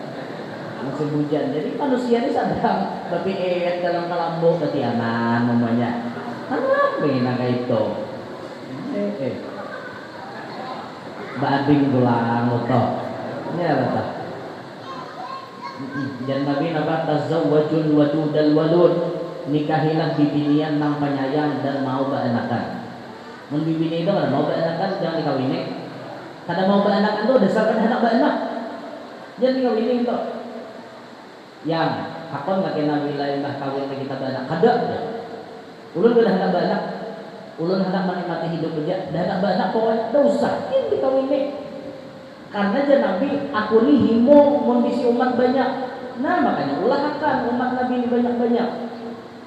musim hujan. Jadi manusia ini sedang tapi dalam kelambu ketianan namanya. Kenapa ini kayak itu? Bading tulang motor. Ini apa tak? Dan Nabi napa tazawwajul wadudal walud, nikahilah bibinian nang penyayang dan mau berenakan. Mun bibini itu kan mau berenakan jangan dikawini. Kada mau berenakan itu dasarkan anak berenak. Jangan dikawini itu. Yang hakon nggak kena wilayah mbah kawin kita berenak kada. Ulun udah hendak berenak. Ulun hendak menikmati hidup aja. Dah hendak berenak pokoknya dah usah ini dikawini. Karena jangan Nabi aku ni himo mondisi umat banyak. Nah makanya ulahkan umat Nabi ini banyak-banyak.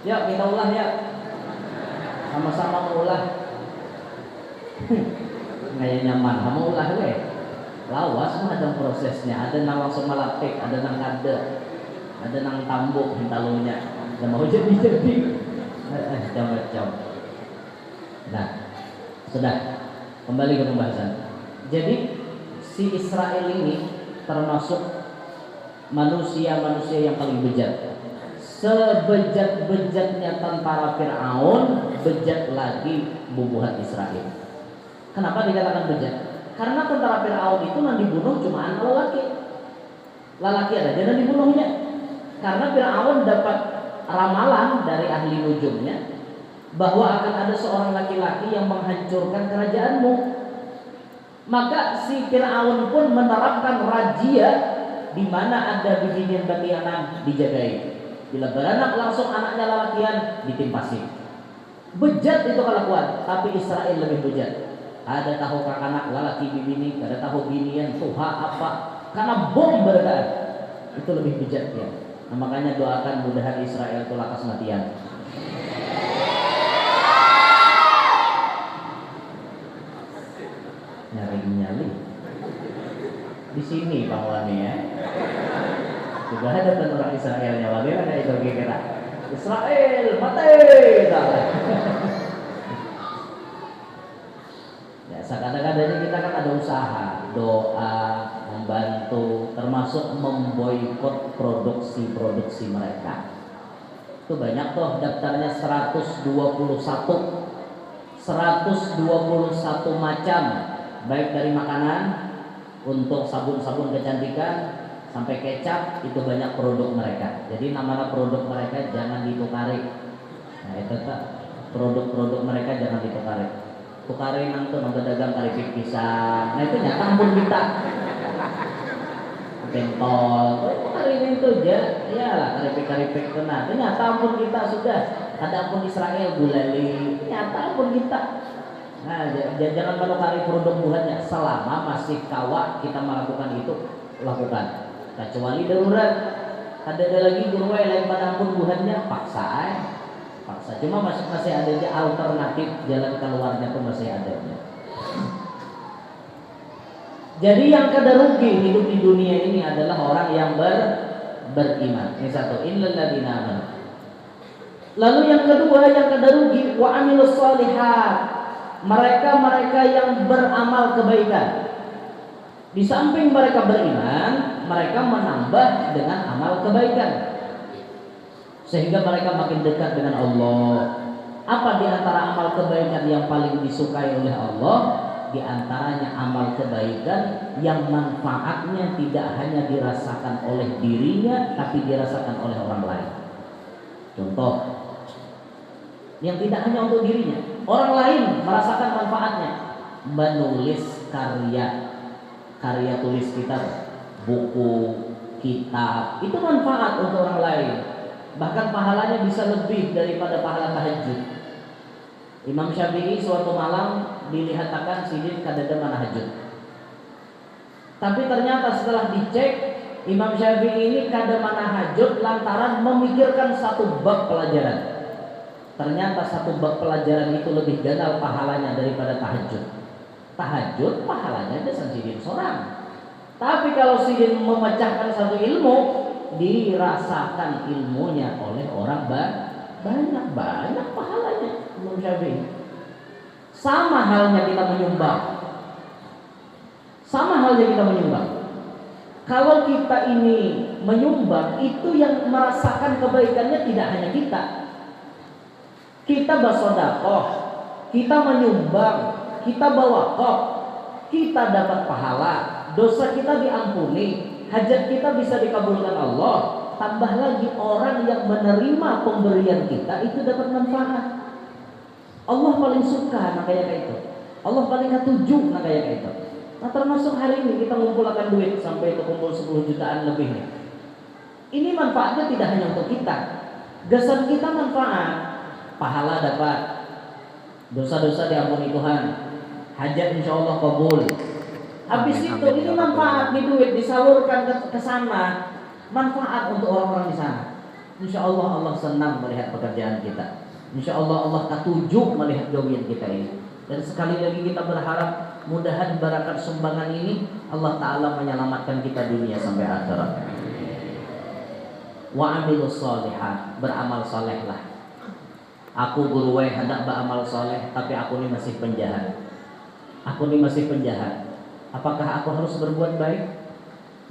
Ya kita ulah ya. Sama-sama mengulah. Kayak nyaman, kamu ulah we. Lawas mah ada prosesnya, ada nang langsung malapik, ada nang kade, ada nang tambuk hintalunya. Nggak mau jadi. Macam-macam. Nah, sudah kembali ke pembahasan. Jadi si Israel ini termasuk manusia-manusia yang paling bejat. Sebejat-bejatnya tentara Fir'aun, bejat lagi bubuhan Israel. Kenapa dikatakan bejat? Karena tentara Fir'aun itu yang dibunuh cuma anak lelaki. Lelaki ada dan dibunuhnya. Karena Fir'aun dapat ramalan dari ahli nujumnya bahwa akan ada seorang laki-laki yang menghancurkan kerajaanmu. Maka si Fir'aun pun menerapkan razia di mana ada bibinian batianan dijagai. Bila beranak langsung anaknya lelakian ditimpasi. Bejat itu kelakuan, tapi Israel lebih bejat. Ada tahu anak lelaki bibini, ada tahu binian tuha apa, karena bom berdekat. Itu lebih bejat ya. Nah, makanya doakan mudahan Israel itu lakas matian. Nyali di sini Bang Wani ya. Juga ada orang Israelnya, bagaimana ada itu kira Israel mati. Ya kadang-kadang kita kan ada usaha, doa, membantu, termasuk memboikot produksi mereka. Itu banyak tuh daftarnya 121 macam, baik dari makanan untuk sabun-sabun kecantikan sampai kecap, itu banyak produk mereka. Jadi nama produk mereka jangan ditukari. Nah itu tak produk-produk mereka jangan ditukari. Tukari nang tuh nang pedagang karipik pisang. Nah itu nyata ampun kita. Pentol, tukari itu aja. Iyalah karipik kena. Itu nyata ampun kita sudah. Ada ampun Israel gulali. Nyata ampun kita. Nah jangan menukari produk buahnya selama masih kawat kita melakukan itu lakukan. Kecuali darurat, ada lagi guru lain padampun buhannya paksa. Cuma masih ada aja alternatif jalan keluarnya tuh masih ada. Jadi yang kada rugi hidup di dunia ini adalah orang yang beriman. Ini satu, innal ladzina amanu. Lalu yang kedua yang kada rugi wa amilus shalihat. Mereka yang beramal kebaikan. Di samping mereka beriman, mereka menambah dengan amal kebaikan. Sehingga mereka makin dekat dengan Allah. Apa di antara amal kebaikan yang paling disukai oleh Allah? Di antaranya amal kebaikan yang manfaatnya tidak hanya dirasakan oleh dirinya, tapi dirasakan oleh orang lain. Contoh, yang tidak hanya untuk dirinya, orang lain merasakan manfaatnya. Menulis karya tulis kitab, buku, kitab, itu manfaat untuk orang lain. Bahkan pahalanya bisa lebih daripada pahala tahajud. Imam Syafi'i suatu malam dilihatkan sidin kadada manahajud. Tapi ternyata setelah dicek, Imam Syafi'i ini kada manahajud lantaran memikirkan satu bab pelajaran. Ternyata satu bab pelajaran itu lebih ganal pahalanya daripada tahajud. Tahajud pahalanya ada sidin seorang. Tapi kalau sidin memecahkan satu ilmu, dirasakan ilmunya oleh orang banyak pahalanya. Imam Syafi'i. Sama halnya kita menyumbang. halnya kita menyumbang. Kalau kita ini menyumbang, itu yang merasakan kebaikannya tidak hanya kita. Kita bersedekah, kita menyumbang, kita bawa kop, kita dapat pahala, dosa kita diampuni, hajat kita bisa dikabulkan Allah. Tambah lagi orang yang menerima pemberian kita itu dapat manfaat. Allah paling suka nah kayak itu. Allah paling ketujuh nah kayak itu. Nah termasuk hari ini kita mengumpulkan duit sampai itu kumpul 10 jutaan lebih nih. Ini manfaatnya tidak hanya untuk kita. Dasar kita manfaat, pahala dapat, dosa-dosa diampuni Tuhan, hajat insya Allah kabul. Habis itu ini manfaat nih duit disalurkan ke sana, manfaat untuk orang-orang di sana. Insya Allah Allah senang melihat pekerjaan kita. Insya Allah Allah ketujuh melihat gawian kita ini. Dan sekali lagi kita berharap mudahan barakat sumbangan ini Allah Ta'ala menyelamatkan kita dunia sampai akhirat. Wa amilus sholihat, beramal solehlah. Aku guru hendak beramal soleh, tapi aku ini masih penjahat. Aku ini masih penjahat. Apakah aku harus berbuat baik?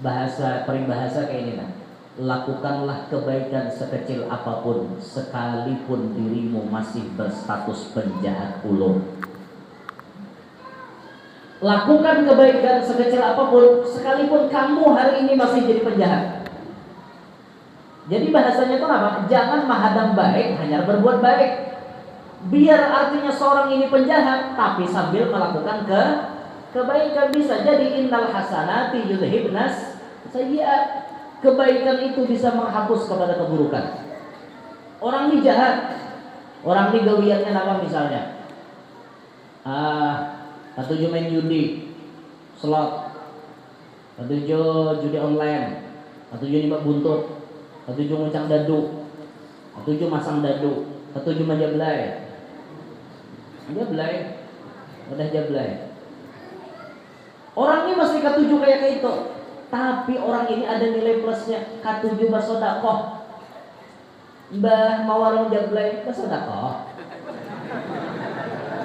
Peribahasa kayak ini nah. Lakukanlah kebaikan sekecil apapun, sekalipun dirimu masih berstatus penjahat ulung. Lakukan kebaikan sekecil apapun, sekalipun kamu hari ini masih jadi penjahat. Jadi bahasanya itu apa? Jangan menghadang baik, hanya berbuat baik. Biar artinya seorang ini penjahat, tapi sambil melakukan kebaikan. Bisa jadi innal hasanati yudhibnas sayyi'at. Kebaikan itu bisa menghapus kepada keburukan. Orang ini jahat, orang ini gawiannya apa misalnya? Ketujuh main judi, slot, ketujuh judi online, ketujuh nembak buntut, ketujuh nguncang dadu, ketujuh masang dadu, ketujuh menjablay. Jablay, udah jablay. Orang ini masih ketujuh kayak itu. Tapi orang ini ada nilai plusnya. Ketujuh bersedekah. Mbah mau warung jablay bersedekah.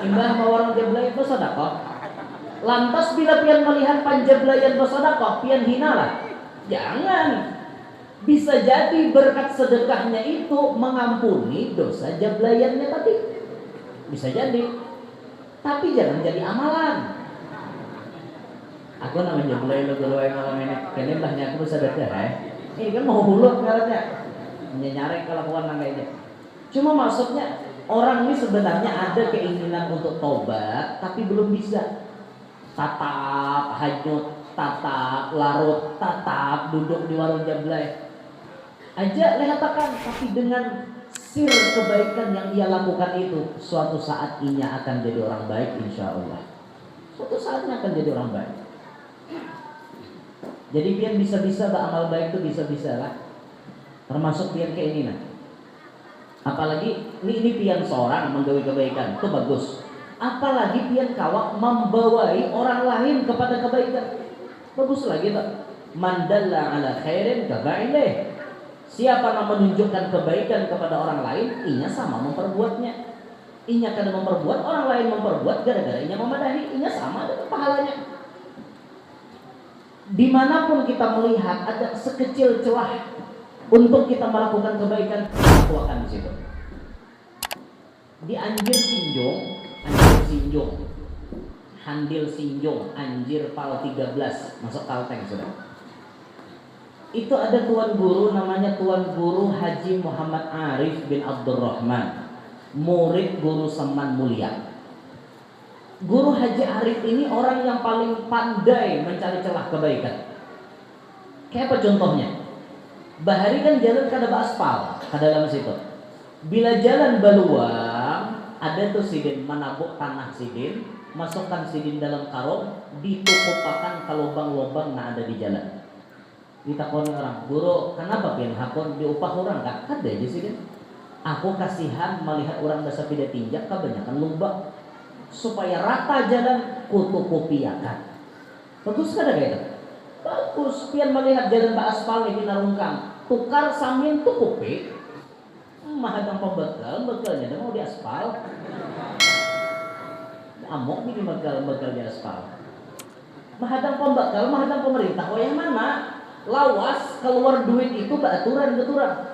Mbah mau warung jablay bersedekah. Lantas bila pian melihat panjablayan bersedekah, pian hinalah. Jangan. Bisa jadi berkat sedekahnya itu mengampuni dosa jablayannya tadi. Bisa jadi. Tapi jangan jadi amalan. Aku namanya mulai lo malam ini, kayaknya mbahnya aku sedekah ini kan mau hulur ngarannya, nyari kelakuan kayak cuma maksudnya orang ini sebenarnya ada keinginan untuk tobat, tapi belum bisa. Tatap hanyut, tatap larut, tatap duduk di warung jablay aja lehatakan, tapi dengan sir kebaikan yang ia lakukan itu, suatu saat ia akan jadi orang baik insya Allah. Suatu saatnya akan jadi orang baik. Jadi pian bisa-bisa beramal baik itu bisa-bisa lah. Termasuk pian kayak ini nah. Apalagi ini pian seorang menggawe kebaikan itu bagus. Apalagi pian kawak membawai orang lain kepada kebaikan. Bagus lagi tak. Man dalla ala khairin kaba'ileh. Siapa yang menunjukkan kebaikan kepada orang lain, inya sama memperbuatnya. Inya kadang memperbuat, orang lain memperbuat, gara-gara inya memadahi, inya sama dengan pahalanya. Dimanapun kita melihat ada sekecil celah untuk kita melakukan kebaikan, lakukan di situ. Di Anjir Sinjung, Handil Sinjung, Anjir Pal 13, masuk Kalteng sudah. Itu ada tuan guru namanya Tuan Guru Haji Muhammad Arif bin Abdurrahman, murid Guru Saman Mulia. Guru Haji Arif ini orang yang paling pandai mencari celah kebaikan. Kayak apa contohnya? Bahari kan jalan kada aspal, kada dalam situ. Bila jalan baluang, ada tuh sidin menabuk tanah sidin, masukkan sidin dalam karung, ditukupakan ke lubang-lubang yang ada di jalan. Ditakoni orang, guru, kenapa pian hakon diupah orang kak? Kada aja sidin. Aku kasihan melihat orang dasar tidak tinjak, kebanyakan lubang. Supaya rata jalan kutukupiakan. Bagus kada kayak itu? Bagus. Pian melihat jalan aspal ini narungkang, tukar samin tukupi. Mahadang bekalnya dah mau di aspal. Amok ini bekal di aspal. Menghadang pembakal, menghadang pemerintah, oh yang mana? Lawas keluar duit itu keaturan-keaturan.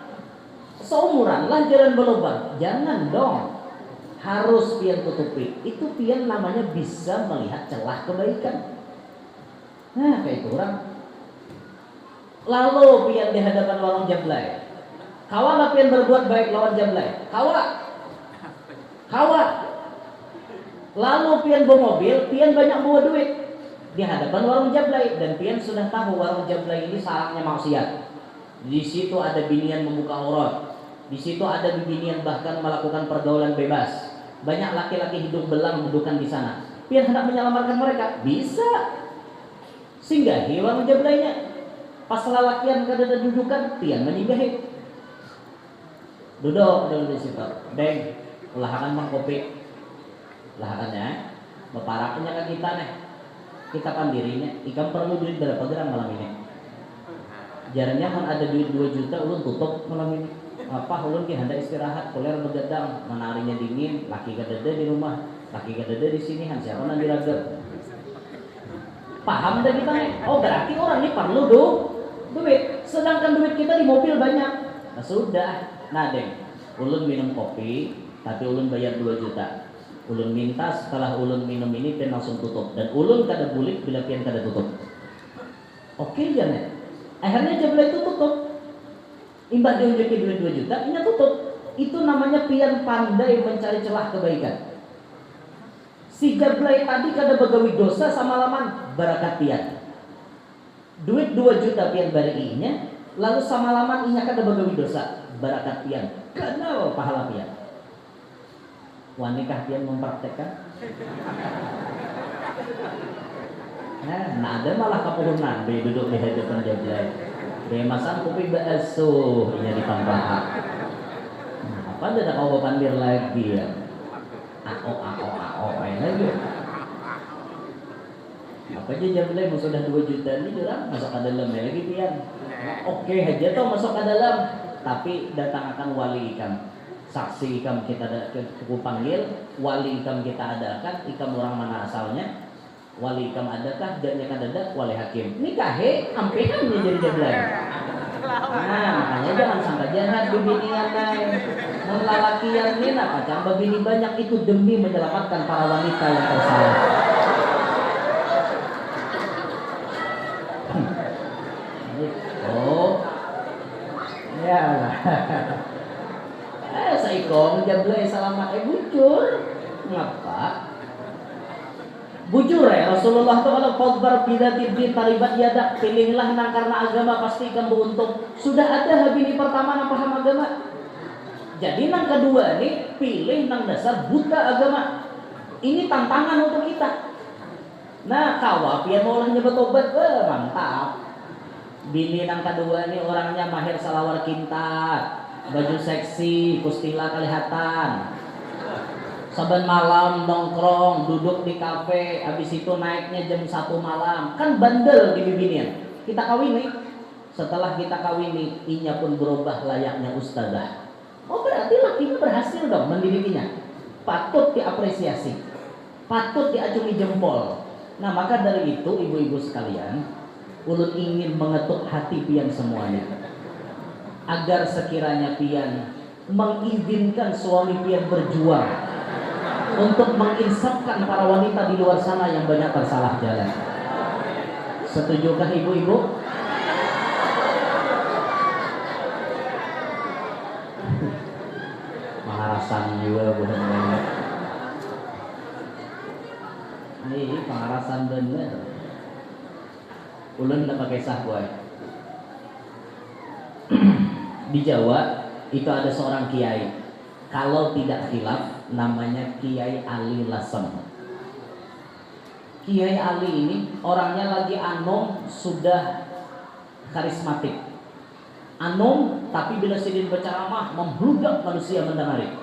Seumuran lah jalan berlubang. Jangan dong. Harus pian tutupi. Itu pian namanya bisa melihat celah kebaikan. Nah, kayak itu orang. Lalu pian di hadapan warung jablay. Kawa nggak pian berbuat baik lawan jablay. Kawa. Lalu pian bawa mobil, pian banyak bawa duit di hadapan warung jablay, dan pian sudah tahu warung jablay ini sarangnya maksiat. Di situ ada binian membuka aurat, di situ ada binian bahkan melakukan pergaulan bebas. Banyak laki-laki hidung belang mendudukan di sana. Pian hendak menyelamatkan mereka, bisa. Singgahi warung jablaynya. Pas lelakian kada dudukan, pian menyinggahi. Duduk dulu di situ. Deng, lahakan bang kopi. Lahakannya, beparaknya ke kita nih. Kita pandirinya, ikam perlu duit berapa gram malam ini? Jarangnya kan ada duit 2 juta, ulun tutup malam ini. Apa ulun ki hendak istirahat, kuliah begadang, menarinya dingin, laki kadada di rumah, laki kadada di sini, siapa nanti raga. Paham dah kita nih? Oh berarti orang ini perlu duit, sedangkan duit kita di mobil banyak. Nah sudah, nah deng, ulun minum kopi, tapi ulun bayar 2 juta. Ulun minta setelah ulun minum ini pian langsung tutup, dan ulun kada bulik bila pian kada tutup. Oke jangan. Akhirnya jablay itu tutup. Imbak diunjuki duit 2 juta, ini tutup. Itu namanya pian pandai mencari celah kebaikan. Si jablay tadi kada begawi dosa sama laman barakat pian. Duit 2 juta pian bariinya, lalu sama laman inya kada begawi dosa barakat pian. Karena pahala pian. Wanikah pian mempraktekkan? Nah ada malah kapuhunan be duduk di hadapan jablay. Be masan kopi bakso inya ditambah. Nah, apa ada kau pandir lagi ya? Ako lagi. Apa aja jablay sudah 2 juta ini orang masuk ke dalam lagi pian. Oke aja toh masuk ke dalam, tapi datang akan wali ikam. Saksi ikam kita panggil, wali ikam kita adakan, ikam orang mana asalnya, wali ikam adakah, dan yang ada wali hakim. Nikahe, ampekan jadi jablay. Nah, makanya jangan sampai jahat bibinian lain. Melalakian ini apa? Camba bini banyak itu demi menyelamatkan para wanita yang tersalah. Oh, ya lah. Saiko jablay salamat bujur. Ngapa? Bujur ya Rasulullah tuh kalau khotbar bidatid din taribat yadak, pilihlah nang karena agama pasti kamu beruntung. Sudah ada habini pertama nang paham agama. Jadi nang kedua nih pilih nang dasar buta agama. Ini tantangan untuk kita. Nah kawa pian mau lah nyebut obat, mantap. Bini nang kedua nih orangnya mahir salawar kintat, baju seksi, kustila kelihatan. Saban malam nongkrong, duduk di kafe, habis itu naiknya jam 1 malam. Kan bandel di bibinian. Kita kawini. Setelah kita kawini, inya pun berubah layaknya ustazah. Oh berarti lakinya berhasil dong mendidiknya. Patut diapresiasi. Patut diacungi jempol. Nah maka dari itu ibu-ibu sekalian, ulun ingin mengetuk hati pian semuanya. Agar sekiranya pian mengizinkan suami pian berjuang untuk menginsafkan para wanita di luar sana yang banyak tersalah jalan. Setujukah ibu-ibu? Pengarasan juga bukan banyak. Ini pengarasan bener. Ulun tak pakai sah boy. Di Jawa itu ada seorang kiai. Kalau tidak khilaf namanya Kiai Ali Lasem. Kiai Ali ini orangnya lagi anom, sudah karismatik. Anom tapi bila sidin berceramah membludak manusia mendengari.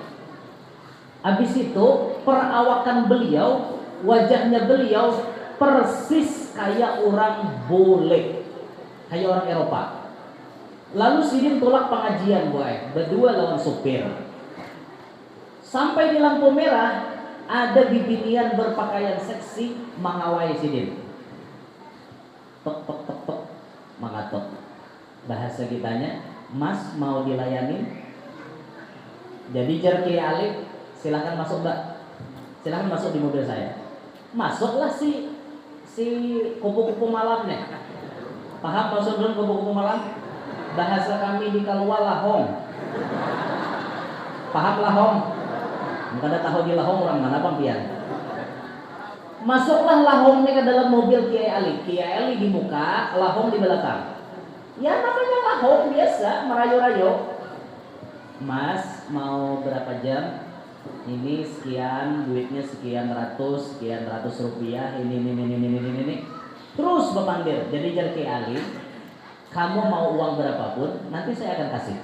Habis itu perawakan beliau, wajahnya beliau persis kayak orang bule, kayak orang Eropa. Lalu sidin tolak pengajian boy, berdua lawan supir. Sampai di lampu merah ada bibinian berpakaian seksi mengawai sidin. pek mangatok. Bahasa kitanya, Mas mau dilayani. Jadi jar Kiai Alif, silahkan masuk Mbak. Silahkan masuk di mobil saya. Masuklah si kupu-kupu malamnya. Paham maksud belum kupu-kupu malam? Bahasa kami di Kalua lahong. Paham lahong? Bukan ada tahu di lahong orang mana Bang Pian? Masuklah lahongnya ke dalam mobil Kiai Ali. Kiai Ali di muka, lahong di belakang. Ya namanya lahong biasa, merayu-rayu. Mas mau berapa jam? Ini sekian, duitnya sekian ratus rupiah. Ini. Terus berpanggil. Jadi jar Kiai Ali, kamu mau uang berapapun, nanti saya akan kasih.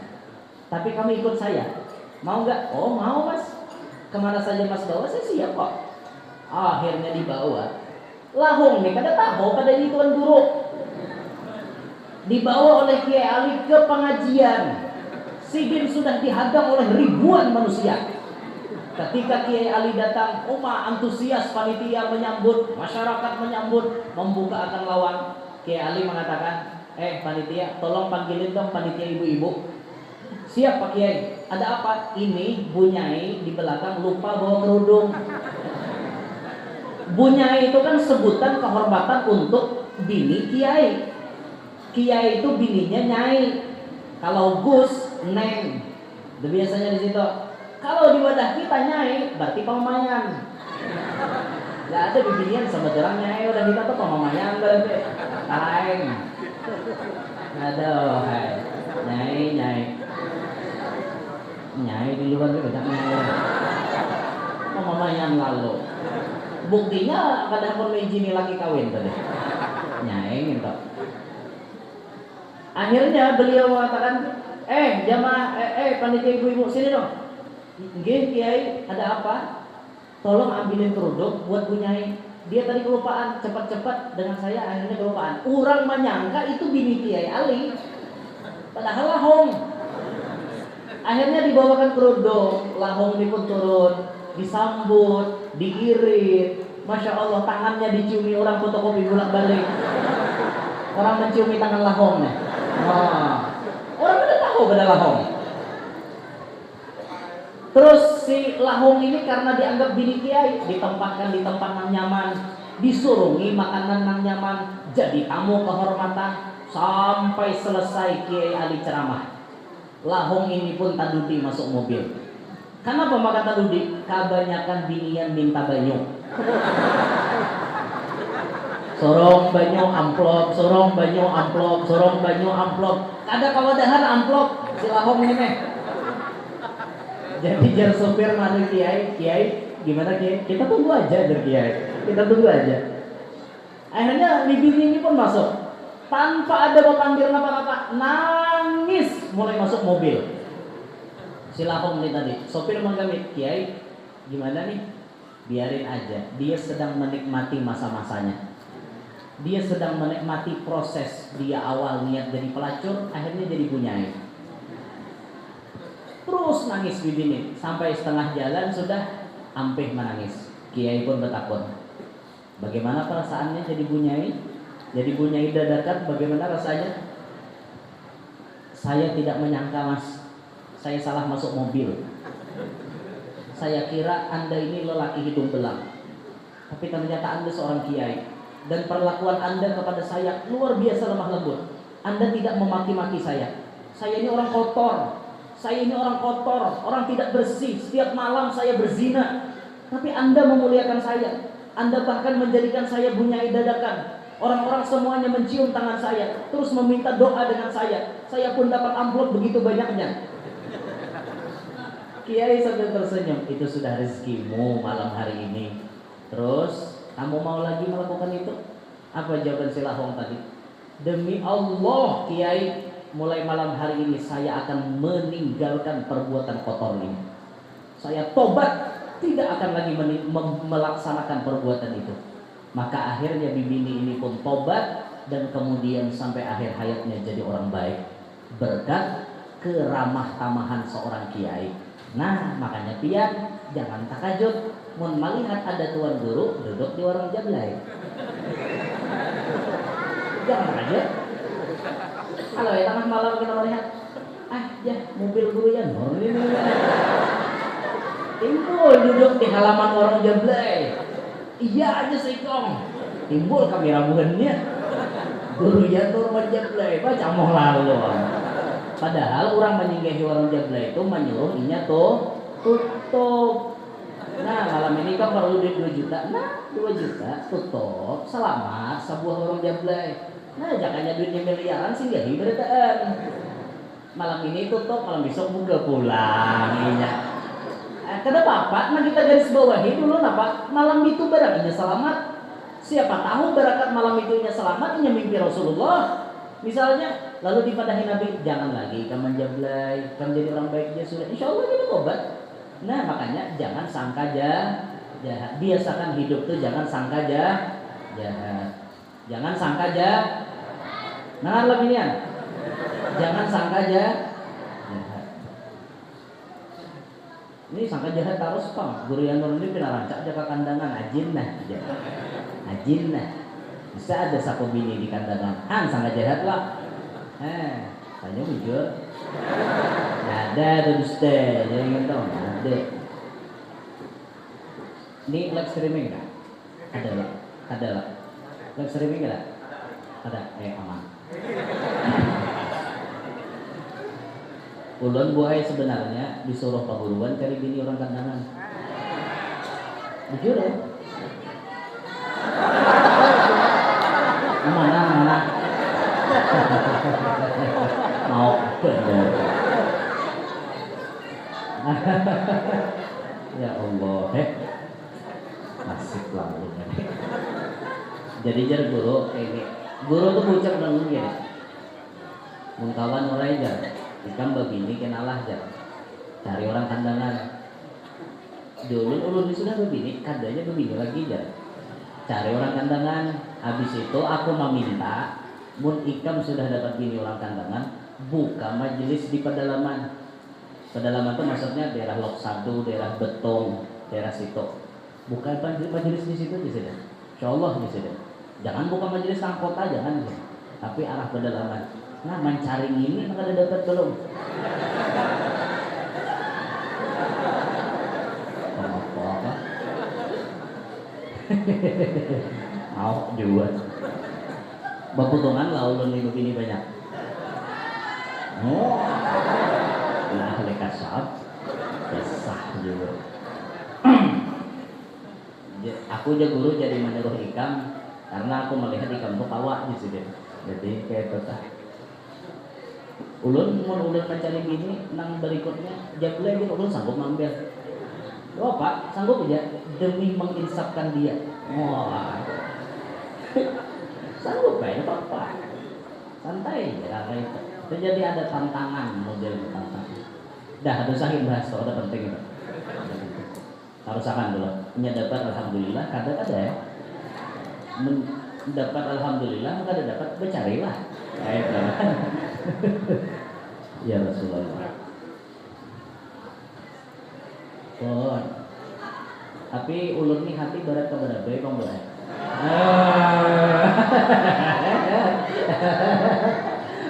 Tapi kamu ikut saya. Mau nggak? Oh mau Mas. Kemana saja Mas bawa, saya siap kok. Akhirnya dibawa. Lahong nih, kada tahu pada ini Tuan Guru. Dibawa oleh Kiai Ali ke pengajian. Sidin sudah dihadang oleh ribuan manusia. Ketika Kiai Ali datang, antusias panitia menyambut, masyarakat menyambut, membuka akan lawan. Kiai Ali mengatakan, panitia, tolong panggilin dong panitia ibu-ibu. Siap Pak Kiai. Ada apa? Ini Bu Nyai di belakang lupa bawa kerudung. Bu Nyai itu kan sebutan kehormatan untuk bini Kiai. Kiai itu bininya Nyai. Kalau Gus, Neng. Itu biasanya di situ. Kalau di wadah kita Nyai, berarti pamamayan. Gak ada bibinian sama orang Nyai, udah kita tuh pamamayan berarti. Kalaeng. Aduh, hai. Nyai di luar itu banyak Nyai. Pamamayan lalu. Buktinya kadang meiji laki kawin tadi. Nyai gitu. Akhirnya beliau mengatakan, jamaah, panitia ibu-ibu sini dong. Nggih Kiai, ada apa? Tolong ambilin kerudung buat Bu Nyai. Dia tadi kelupaan, cepat-cepat dengan saya akhirnya kelupaan. Orang menyangka itu bini Kiai Ali. Padahal lahong. Akhirnya dibawakan kerudung, lahong ini pun turun, disambut, diirit. Masya Allah, tangannya diciumi orang fotokopi bolak-balik. Orang menciumi tangan lahongnya. Orang pada tahu pada lahong. Terus si lahong ini karena dianggap bini Kiai, ditempatkan di tempat yang nyaman, disurungi makanan yang nyaman, jadi tamu kehormatan sampai selesai Kiai Ali ceramah. Lahong ini pun tadudi masuk mobil. Kenapa maka tadudi? Kebanyakan binian minta banyu. Sorong banyu amplop, sorong banyu amplop, sorong banyu amplop. Ada kawadahan amplop si lahong ini. Jadi jar sopir mana Kiai, gimana Kiai? Kita tunggu aja jar Kiai. Kita tunggu aja. Akhirnya bini ini pun masuk. Tanpa ada panggil apa-apa, nangis mulai masuk mobil. Si lahong ini tadi, sopir menggamit, Kiai, gimana nih? Biarin aja. Dia sedang menikmati masa-masanya. Dia sedang menikmati proses dia awal niat jadi pelacur, akhirnya jadi Bu Nyai. Terus nangis bini sampai setengah jalan sudah ampeh menangis. Kiai pun bertakun. Bagaimana perasaannya jadi Bu Nyai? Jadi Bu Nyai dadakan bagaimana rasanya? Saya tidak menyangka Mas, saya salah masuk mobil. Saya kira Anda ini lelaki hidung belang, tapi ternyata Anda seorang Kiai. Dan perlakuan Anda kepada saya luar biasa lemah lembut. Anda tidak memaki-maki saya. Saya ini orang kotor. Saya ini orang kotor, orang tidak bersih. Setiap malam saya berzina. Tapi Anda memuliakan saya. Anda bahkan menjadikan saya Bu Nyai dadakan. Orang-orang semuanya mencium tangan saya, terus meminta doa dengan saya. Saya pun dapat amplop begitu banyaknya. Kiai sambil tersenyum, itu sudah rezekimu malam hari ini. Terus kamu mau lagi melakukan itu? Apa jawaban si lahong tadi? Demi Allah Kiai, mulai malam hari ini saya akan meninggalkan perbuatan kotor ini. Saya tobat, tidak akan lagi melaksanakan perbuatan itu. Maka akhirnya bini ini pun tobat dan kemudian sampai akhir hayatnya jadi orang baik berkat keramah tamahan seorang kiai. Nah makanya pian jangan takajud mun melihat ada tuan guru duduk di warung jablay. Jangan aja. Kalau ya tengah malam kita melihat, ya mobil guru ya ini. Timbul duduk di halaman warung Jablay. Iya aja seikong. Timbul kamera buhannya. Guru ya tuh warung Jablay, baca moh lalu. Padahal orang menyinggahi warung Jablay itu menyuruh inya tuh tutup. Nah malam ini kan perlu duit 2 juta. Nah 2 juta tutup. Selamat sebuah warung Jablay. Nah jangannya duitnya miliaran singgahi beritaan. Malam ini tutup, malam besok buka pulang. Iya. Kenapa Pak? Nah kita garis bawahi dulu napa? Malam itu barangnya selamat. Siapa tahu barakat malam itunya selamat, ini mimpi Rasulullah. Misalnya, lalu dipadahi Nabi, jangan lagi kamu Jablay, kamu jadi orang baik dia sudah. Insya Allah kita tobat. Nah makanya jangan sangka jahat. Biasakan hidup tuh jangan sangka jahat. Jangan sangka jahat. Nah lebih nian. Jangan sangka jahat. Ini sangka jahat terus Pak. Guru yang ini pernah rancak jaga kandangan ajin nah. Bisa ada satu bini di kandangan. Sangka jahat lah. Tanya jujur. Ada terus teh, jadi gitu. Ada. Ini live streaming kan? Ada lah. Live streaming ada? Ada. Aman. Ulun buaya sebenarnya disuruh Pak Guruan cari bini orang kandangan. Jujur ya? Mana? Mau bener. Ya Allah, asik lah ini. Jadi jar guru ini, guru tuh ucap dengan gini. Mungkawan mulai jar. Ikam begini kenalah jar. Cari orang kandangan. Dulu ulun sudah begini, kadanya begini lagi jar. Cari orang kandangan. Habis itu aku meminta, mun ikam sudah dapat bini orang kandangan, buka majelis di pedalaman. Pedalaman itu maksudnya daerah Lok Sadu, daerah Betong, daerah situ. Buka majelis di situ di sini. Insyaallah di sini. Jangan buka majelis tang kota, jangan. Tapi arah pedalaman. Nah, mencari ini ada dapat belum? Apa? Mau juga. Baputungan lah ulun ini begini banyak. Oh, lah lekat sab, kesah juga. Aku aja guru jadi menyuruh ikam karena aku melihat ikam tuh kawak di sini. Jadi kayak tetap. Ulun mencari bini nang berikutnya Jablay gitu ulun sanggup ngambil. Oh Pak, sanggup aja demi menginsafkan dia. Wah. Sanggup ya Pak. Santai ya karena itu. Jadi ada tantangan model tantangan. Dah harus saking bahas ada penting itu. Harus akan dulu. Mendapat alhamdulillah, kadang ada ya. Mendapat alhamdulillah, kadang dapat bercarilah. Kayak ya Rasulullah. Oh. Tapi ulun nih hati berat kepada baik bang boleh.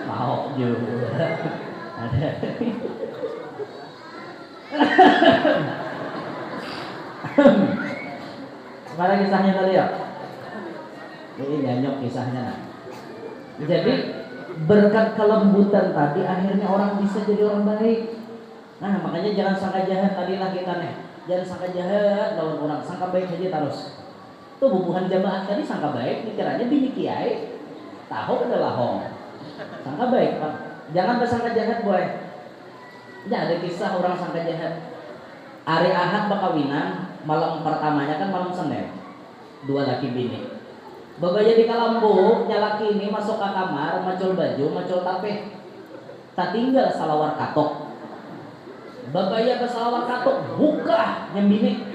Mau juga. Ada. Mana kisahnya tadi ya? Ini nyanyok kisahnya. Nah. Jadi berkat kelembutan tadi akhirnya orang bisa jadi orang baik. Nah makanya jangan sangka jahat tadilah kita nih. Jangan sangka jahat lawan orang, sangka baik saja terus. Tuh bubuhan jamaah tadi sangka baik, dikiranya bini kiai, tahu adalah hong. Sangka baik, Pak. Jangan bersangka jahat, boy. Ini ada kisah orang sangka jahat. Hari Ahad bakawinan, malam pertamanya kan malam Senin. 2 laki bini. Babaya di Kalambu, nyalaki ini masuk ke kamar, macul baju, macul tapeh. Tak tinggal salawar katok. Babaya ke salawar katok, buka yang bini.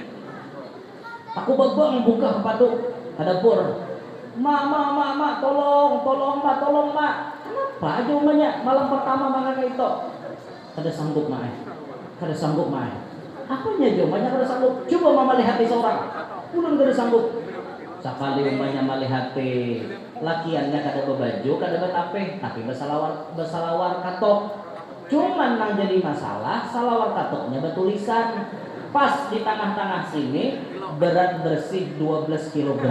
Aku babang buka kepadu, ada pur. Ma, tolong ma. Kenapa aja umanya malam pertama mangga itu? Kada sanggup ma. Apanya aja umanya kada sanggup? Coba mama lihat seorang. Ulun kada sanggup. Sekali umanya melihat lakiannya kada bebaju kada betape tapi besalawar katok. Cuman yang jadi masalah salawar katoknya bertulisan pas di tengah-tengah sini berat bersih 12 kg.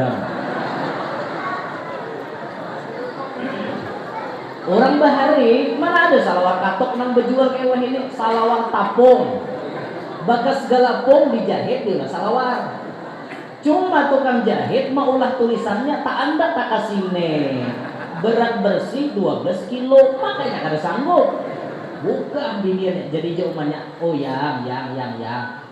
Orang bahari mana ada salawar katok nang bejual kayak wah ini salawar tapung. Bagas segala pong dijahit di salawar. Cuma tukang jahit maulah tulisannya tak anda tak kasih berat bersih 12 kilo makanya kada sanggup. Bukan binian jadi jawabannya oh yang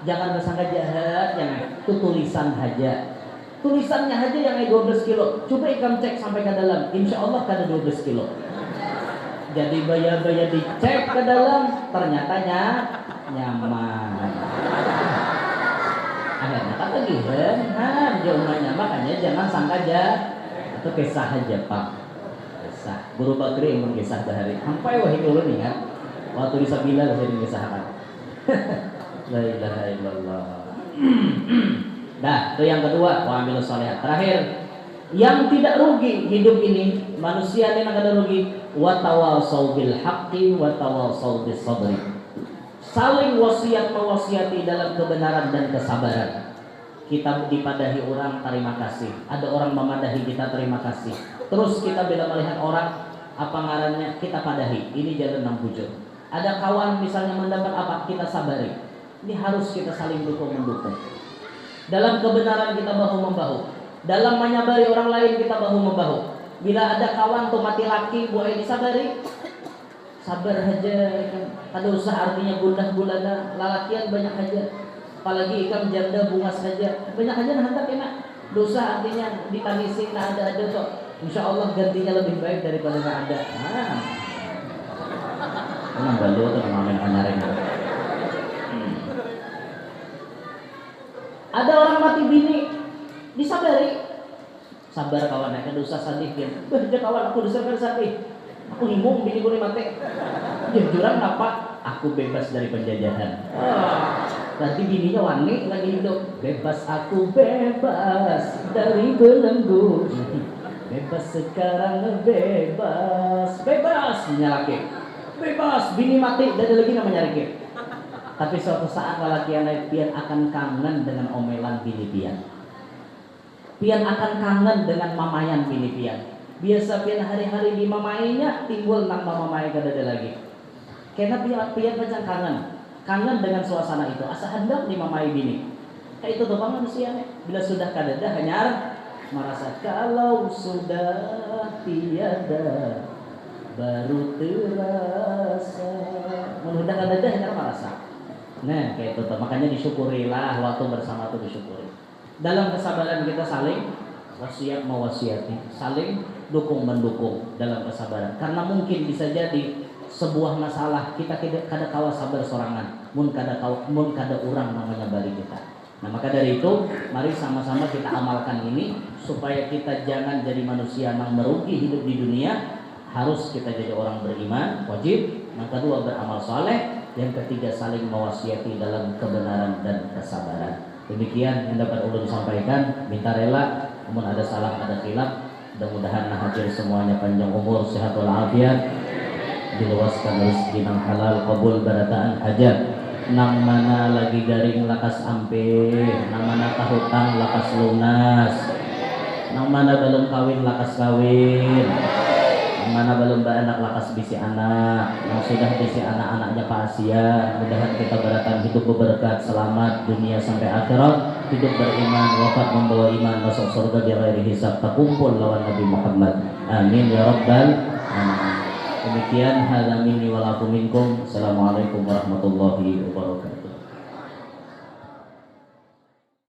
jangan bersangka jahat jangan itu tulisan aja tulisannya aja yang 12 kilo coba ikam cek sampai ke dalam insya Allah kada 12 kilo jadi bayar dicek ke dalam ternyata nyaman akhirnya kata gihan jawabannya makanya jangan sangka aja itu kisah aja pak kisah Guru Bakri yang kisah sehari sampai wahai ulun ingat waktu di Sabila saya mengisahkan. La ilaha illallah. Nah, itu yang kedua, wa amilus shalihat. Terakhir, yang tidak rugi hidup ini, manusia ini akan rugi wa tawasau bil haqqi wa tawasau bis sabri. Saling wasiat mewasiati dalam kebenaran dan kesabaran. Kita dipadahi orang terima kasih. Ada orang memadahi kita terima kasih. Terus kita bila melihat orang apa ngarannya kita padahi. Ini jalan nang bujur. Ada kawan misalnya mendapat apa kita sabari. Ini harus kita saling mendukung. Dalam kebenaran kita bahu membahu. Dalam menyabari orang lain kita bahu membahu. Bila ada kawan tuh mati laki boleh disabari. Sabar aja. Kada usah artinya gundah gulana. Lalakian banyak aja. Apalagi ikam janda bunga saja. Banyak aja nah hantar enak. Dosa artinya ditangisi nah ada kok. Insya Allah gantinya lebih baik daripada nggak ada. Emang balu tuh ngamen panyaring. Ada orang mati bini disabari. Sabar kawan kan dosa sadih kan. Dia kawan aku dosa kan sadih. Aku himung bini gue mati. Jujuran apa? Aku bebas dari penjajahan. Nanti bininya wani lagi hidup. Bebas aku bebas dari belenggu. Bebas sekarang bebas. Bebas nyalake. Bebas, bini mati, dan ada lagi namanya rikip. Tapi suatu saat lalakian pian akan kangen dengan omelan bini pian. Pian akan kangen dengan mamayan bini pian. Biasa pian hari-hari di mamainya timbul nang mamai kada ada lagi. Karena pian macam kangen dengan suasana itu. Asa hendak di mamai bini. Kayak itu tuh manusianya. Bila sudah kada ada hanya merasa kalau sudah tiada baru terasa. Mudah-mudahan ada hanya merasa. Nah, kayak itu. Makanya disyukurilah waktu bersama itu disyukuri. Dalam kesabaran kita saling wasiat mewasiati, saling dukung mendukung dalam kesabaran. Karena mungkin bisa jadi sebuah masalah kita kada kawa sabar sorangan, mun kada urang namanya bari kita. Nah, maka dari itu mari sama-sama kita amalkan ini supaya kita jangan jadi manusia yang merugi hidup di dunia. Harus kita jadi orang beriman, wajib. Yang kedua beramal saleh, yang ketiga saling mewasiati dalam kebenaran dan kesabaran. Demikian yang dapat ulun sampaikan. Minta rela, namun ada salah ada khilaf. Mudah-mudahan hadir semuanya panjang umur, sehat walafiat, diluaskan rezeki nang halal, kabul barataan hajat. Nang mana lagi garing lakas ampe, nang mana kahutang lakas lunas, nang mana belum kawin lakas kawin, mana belum beranak lakas bisi anak, yang sudah bisi anak-anaknya pasien. Mudahan kita beratan hidup berberkat, selamat dunia sampai akhirat, hidup beriman, wafat membawa iman, masuk surga bighairi hisab, terkumpul lawan Nabi Muhammad. Amin ya rabbal alamin. Demikian hadza minni wa lakum minkum. Assalamualaikum warahmatullahi wabarakatuh.